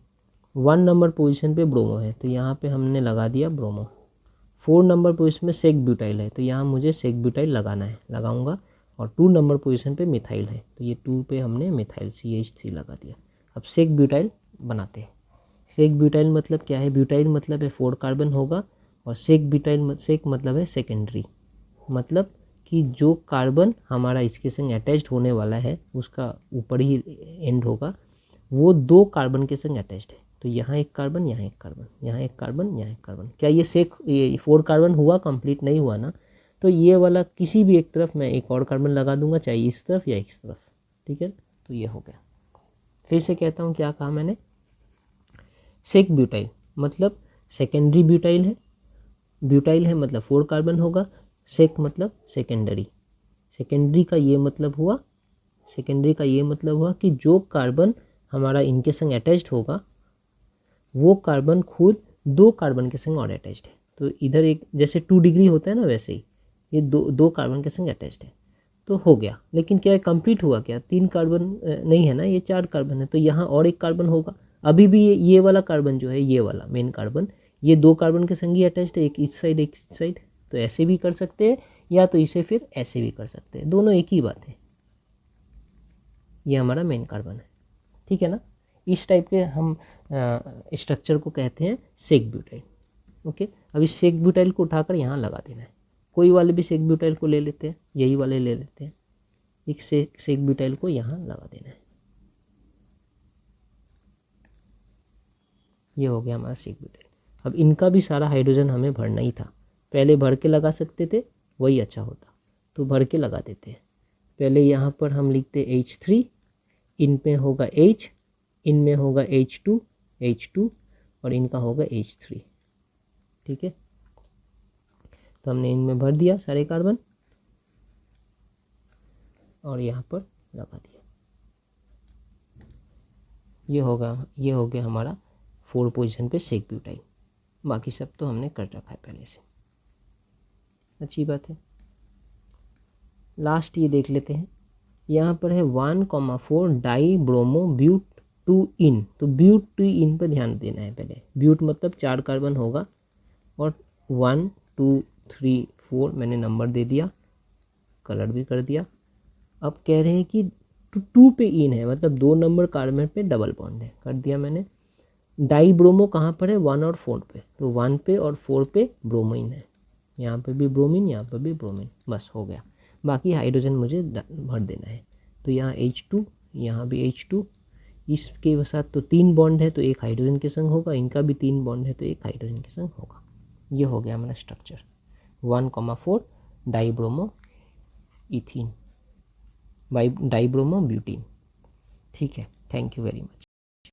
1 नंबर पोजीशन पे ब्रोमो है, तो यहाँ पे हमने लगा दिया ब्रोमो। 4 नंबर पोजीशन में सेक ब्यूटाइल है, तो यहाँ मुझे सेक ब्यूटाइल लगाना है, लगाऊंगा। और 2 नंबर पोजीशन पे मिथाइल है, तो ये 2 पे हमने मिथाइल CH3 लगा दिया। अब सेक ब्यूटाइल बनाते हैं। सेक ब्यूटाइल मतलब क्या है, ब्यूटाइल मतलब है 4 कार्बन होगा, और सेक ब्यूटाइल सेक मतलब है सेकेंडरी, मतलब कि जो कार्बन हमारा इसके संग अटैच्ड होने वाला है उसका ऊपर ही एंड होगा, वो 2 कार्बन के संग अटैच्ड है। तो यहाँ एक कार्बन, यहाँ एक कार्बन, यहाँ एक कार्बन, यहाँ एक कार्बन। क्या ये 4 कार्बन हुआ, कंप्लीट नहीं हुआ ना। तो ये वाला किसी भी एक तरफ मैं एक और कार्बन लगा दूंगा, चाहे इस तरफ या इस तरफ। ठीक है, तो ये हो गया। फिर से कहता हूँ क्या कहा मैंने, सेक ब्यूटाइल मतलब सेकेंडरी ब्यूटाइल है, ब्यूटाइल है मतलब 4 कार्बन होगा, सेक मतलब सेकेंडरी। सेकेंडरी का ये मतलब हुआ, सेकेंडरी का ये मतलब हुआ कि जो कार्बन हमारा इनके संग अटैच्ड होगा वो कार्बन खुद 2 कार्बन के संग और अटैच्ड है। तो इधर एक जैसे 2 डिग्री होता है ना, वैसे ही ये दो कार्बन के संग अटैच्ड है। तो हो गया। लेकिन क्या है, कंप्लीट हुआ क्या, 3 कार्बन नहीं है ना, ये 4 कार्बन है, तो यहाँ और एक कार्बन होगा। अभी भी ये वाला कार्बन जो है, ये वाला मेन कार्बन, ये 2 कार्बन के संग ही अटैच्ड है, एक इस साइड एक इस साइड। तो ऐसे भी कर सकते हैं या तो इसे फिर ऐसे भी कर सकते हैं, दोनों एक ही बात है। ये हमारा मेन कार्बन है, ठीक है ना। इस टाइप के हम स्ट्रक्चर को कहते हैं सेक ब्यूटाइल। ओके, अब इस सेक ब्यूटाइल को उठाकर यहाँ लगा देना है। कोई वाले भी सेक ब्यूटाइल को ले लेते हैं, यही वाले ले लेते हैं। एक सेक ब्यूटाइल को यहाँ लगा देना है। ये हो गया हमारा सेक ब्यूटाइल। अब इनका भी सारा हाइड्रोजन हमें भरना ही था। पहले भर के लगा सकते थे, वही अच्छा होता, तो भर के लगा देते हैं। पहले यहाँ पर हम लिखते H3, इन पे होगा H, इनमें होगा H2 और इनका होगा H3, ठीक है। तो हमने इनमें भर दिया सारे कार्बन और यहाँ पर लगा दिया। ये हो गया हमारा 4 पोजीशन पे सेक ब्यूटाइल। बाकी सब तो हमने कर रखा है पहले से, अच्छी बात है। लास्ट ये देख लेते हैं, यहाँ पर है 1,4 डाई ब्रोमो ब्यूट 2 इन। तो ब्यूट 2 इन पर ध्यान देना है पहले। ब्यूट मतलब 4 कार्बन होगा और 1 2 3 4 मैंने नंबर दे दिया, कलर भी कर दिया। अब कह रहे हैं कि 2 पे इन है, मतलब 2 नंबर कार्बन पे डबल बॉन्ड है, कर दिया मैंने। डाई ब्रोमो कहाँ पर है, 1 और 4 पे, तो 1 पे और 4 पे ब्रोमीन है। यहाँ पे भी ब्रोमीन, यहाँ पर भी ब्रोमीन, बस हो गया। बाकी हाइड्रोजन मुझे भर देना है। तो यहाँ H2, यहाँ भी H2, इसके साथ तो 3 बॉन्ड है तो एक हाइड्रोजन के संग होगा, इनका भी 3 बॉन्ड है तो एक हाइड्रोजन के संग होगा। ये हो गया हमारा स्ट्रक्चर 1,4 डाईब्रोमो इथीन, डाईब्रोमो ब्यूटीन, ठीक है। Thank you very much.